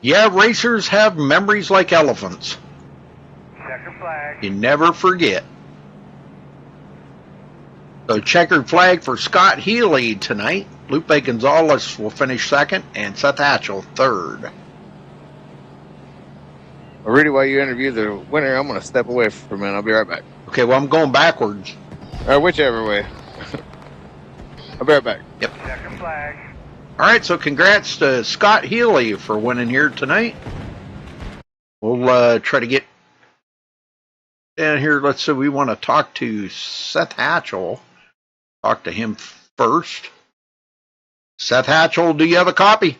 Yeah, racers have memories like elephants. Checker flag. You never forget. So checkered flag for Scott Healy tonight. Lupe Gonzalez will finish second, and Seth Hatchell third. Well, Rudy, while you interview the winner, I'm going to step away for a minute. I'll be right back. Okay, well, I'm going backwards. Whichever way. I'll be right back. Yep. Checker flag. All right, so congrats to Scott Healy for winning here tonight. We'll try to get down here. Let's say we want to talk to Seth Hatchell. Talk to him first. Seth Hatchell, do you have a copy?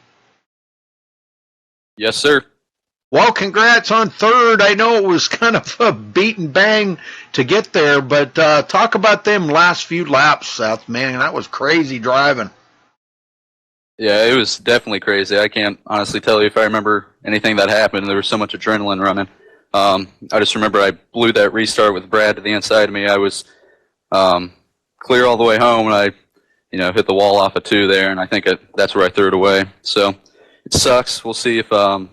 Yes, sir. Well, congrats on third. I know it was kind of a beat and bang to get there, but talk about them last few laps, Seth. Man, that was crazy driving. Yeah, it was definitely crazy. I can't honestly tell you if I remember anything that happened. There was so much adrenaline running. I just remember I blew that restart with Brad to the inside of me. I was clear all the way home, and I hit the wall off of 2 there, and I think that's where I threw it away. So it sucks. We'll see if I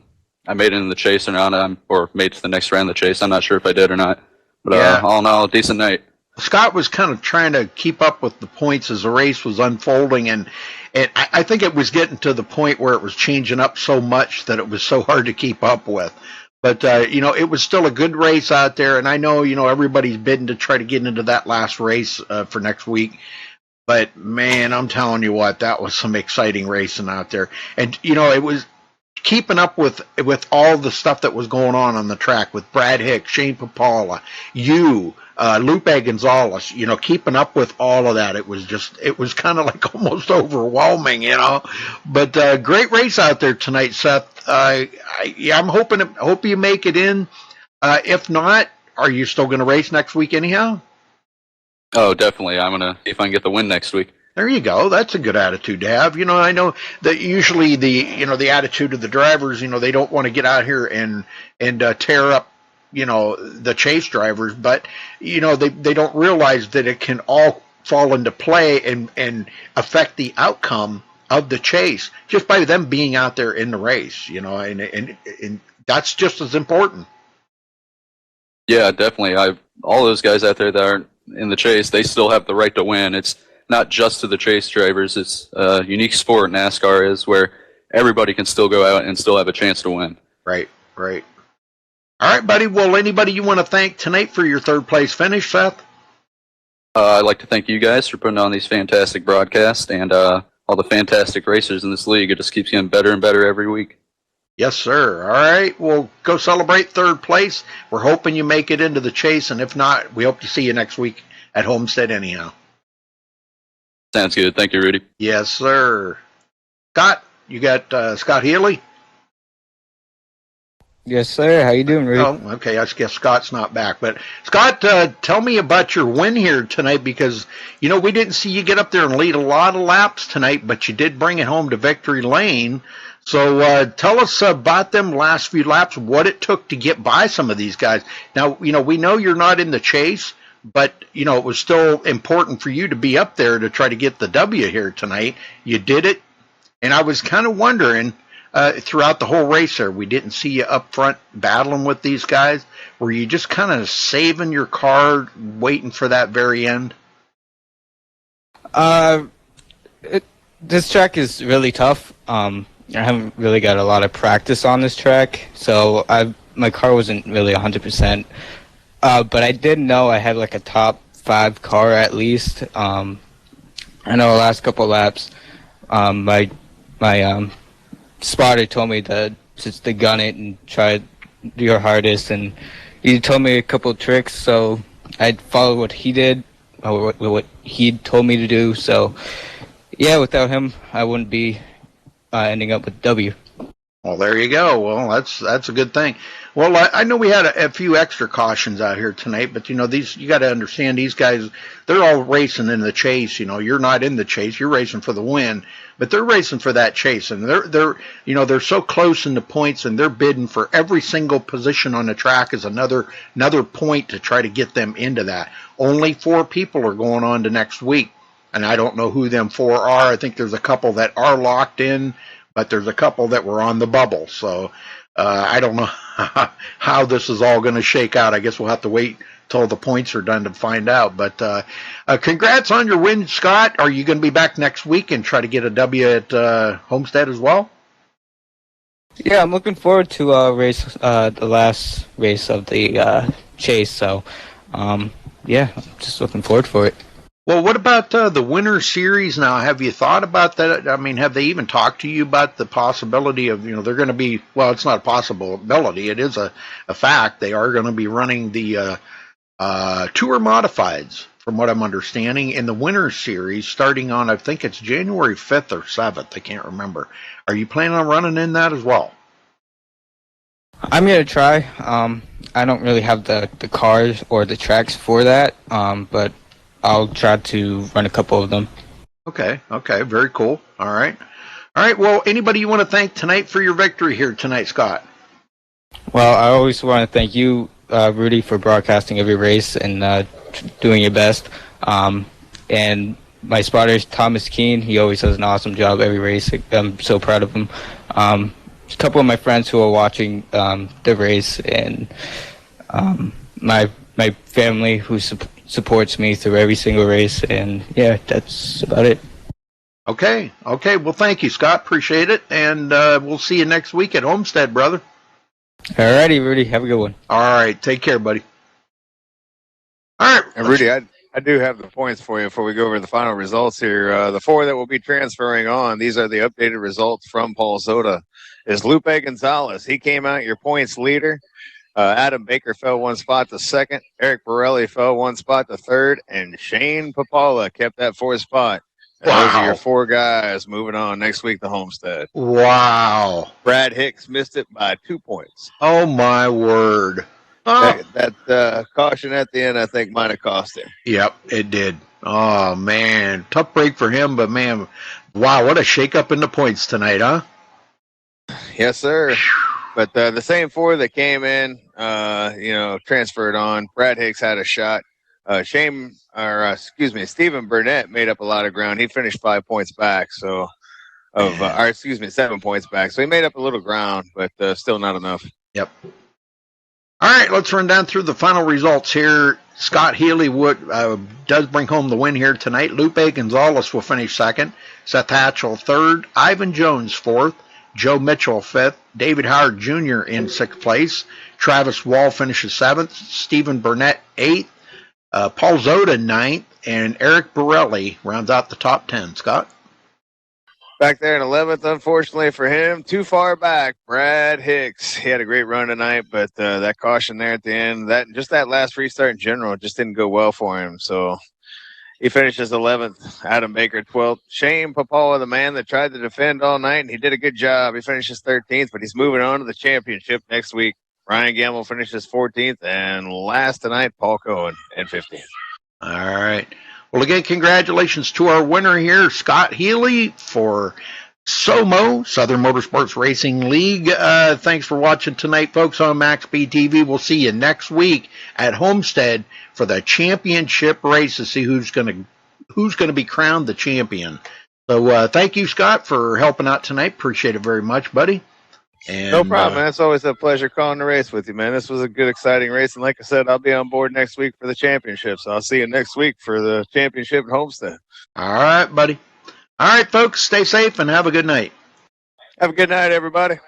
made it in the chase or not, or made it to the next round of the chase. I'm not sure if I did or not. But all in all, decent night. Scott was kind of trying to keep up with the points as the race was unfolding, and I think it was getting to the point where it was changing up so much that it was so hard to keep up with. But, it was still a good race out there, and I know, everybody's bidding to try to get into that last race for next week. But, man, I'm telling you what, that was some exciting racing out there. And, it was keeping up with all the stuff that was going on the track with Brad Hicks, Shane Papala, Lupe Gonzalez, keeping up with all of that. It was kind of like almost overwhelming, But great race out there tonight, Seth. I'm hope you make it in. If not, are you still going to race next week anyhow? Oh, definitely. I'm going to see if I can get the win next week. There you go. That's a good attitude to have. I know that usually the attitude of the drivers, they don't want to get out here and tear up, the chase drivers, but, they don't realize that it can all fall into play and affect the outcome of the chase just by them being out there in the race, and that's just as important. Yeah, definitely. All those guys out there that aren't in the chase, they still have the right to win. It's not just to the chase drivers. It's a unique sport, NASCAR is, where everybody can still go out and still have a chance to win. Right. All right, buddy. Well, anybody you want to thank tonight for your third place finish, Seth? I'd like to thank you guys for putting on these fantastic broadcasts and all the fantastic racers in this league. It just keeps getting better and better every week. Yes, sir. All right. Well, go celebrate third place. We're hoping you make it into the chase, and if not, we hope to see you next week at Homestead anyhow. Sounds good. Thank you, Rudy. Yes, sir. Scott, you got Scott Healy? Yes, sir. How you doing, Rudy? Oh, okay. I guess Scott's not back. But, Scott, tell me about your win here tonight because, we didn't see you get up there and lead a lot of laps tonight, but you did bring it home to victory lane. So tell us about them last few laps, what it took to get by some of these guys. Now, we know you're not in the chase, but it was still important for you to be up there to try to get the W here tonight. You did it, and I was kind of wondering throughout the whole race there, we didn't see you up front battling with these guys. Were you just kind of saving your car, waiting for that very end? This track is really tough. I haven't really got a lot of practice on this track, so my car wasn't really 100%. But I did know I had like a top 5 car at least. I know the last couple laps, my spotter told me to just to gun it and try to do your hardest, and he told me a couple of tricks, so I followed what he did, or what he told me to do. So yeah, without him, I wouldn't be ending up with W. Well, there you go. Well, that's a good thing. Well, I know we had a few extra cautions out here tonight, but these, you got to understand, these guys, they're all racing in the chase. You're not in the chase, you're racing for the win, but they're racing for that chase, and they're so close in the points, and they're bidding for every single position on the track as another point to try to get them into that. Only 4 people are going on to next week, and I don't know who them 4 are. I think there's a couple that are locked in, but there's a couple that were on the bubble. So I don't know how this is all going to shake out. I guess we'll have to wait till the points are done to find out. But congrats on your win, Scott. Are you going to be back next week and try to get a W at Homestead as well? Yeah, I'm looking forward to the last race of the chase. So yeah, I'm just looking forward for it. Well, what about the Winter Series now? Have you thought about that? I mean, have they even talked to you about the possibility of, they're going to be, well, it's not a possibility, it is a fact. They are going to be running the Tour Modifieds, from what I'm understanding, in the Winter Series starting on, I think it's January 5th or 7th. I can't remember. Are you planning on running in that as well? I'm going to try. I don't really have the cars or the tracks for that, but I'll try to run a couple of them. Okay, very cool. All right. Well, anybody you want to thank tonight for your victory here tonight, Scott? Well, I always want to thank you, Rudy, for broadcasting every race and doing your best. And my spotter, Thomas Keene, he always does an awesome job every race. I'm so proud of him. A couple of my friends who are watching the race, and my family who supports me through every single race, and yeah, that's about it. Okay. Well, thank you, Scott. Appreciate it, and we'll see you next week at Homestead, brother. Alrighty, Rudy. Have a good one. All right. Take care, buddy. All right. And Rudy, I do have the points for you before we go over the final results here. The 4 that will be transferring on, these are the updated results from Paul Zoda, is Lupe Gonzalez. He came out your points leader. Adam Baker fell 1 spot to 2nd. Eric Borelli fell 1 spot to 3rd. And Shane Papala kept that 4th spot. And wow. Those are your 4 guys moving on next week to Homestead. Wow. Brad Hicks missed it by 2 points. Oh, my word. Oh. That caution at the end, I think, might have cost him. Yep, it did. Oh, man. Tough break for him, but, man, wow, what a shakeup in the points tonight, huh? Yes, sir. But the same 4 that came in, transferred on. Brad Hicks had a shot. Stephen Burnett made up a lot of ground. He finished 5 points back, 7 points back. So he made up a little ground, but still not enough. Yep. All right, let's run down through the final results here. Scott Healy does bring home the win here tonight. Lupe Gonzalez will finish 2nd. Seth Hatchell 3rd. Ivan Jones 4th. Joe Mitchell 5th. David Howard Jr. in 6th place. Travis Wall finishes 7th. Stephen Burnett 8th. Paul Zoda 9th. And Eric Borelli rounds out the top 10. Scott? Back there in 11th, unfortunately for him, too far back, Brad Hicks. He had a great run tonight, but that caution there at the end, that last restart in general just didn't go well for him. So he finishes 11th. Adam Baker 12th. Shane Papala, the man that tried to defend all night, and he did a good job. He finishes 13th, but he's moving on to the championship next week. Ryan Gamble finishes 14th, and last tonight, Paul Cohen in 15th. All right. Well, again, congratulations to our winner here, Scott Healy, for SOMO, Southern Motorsports Racing League. Thanks for watching tonight, folks, on MaxSpeedTV. We'll see you next week at Homestead for the championship race to see who's going to be crowned the champion. So thank you, Scott, for helping out tonight. Appreciate it very much, buddy. And, no problem, man. It's always a pleasure calling the race with you, man. This was a good, exciting race. And like I said, I'll be on board next week for the championship. So I'll see you next week for the championship at Homestead. All right, buddy. All right, folks, stay safe and have a good night. Have a good night, everybody.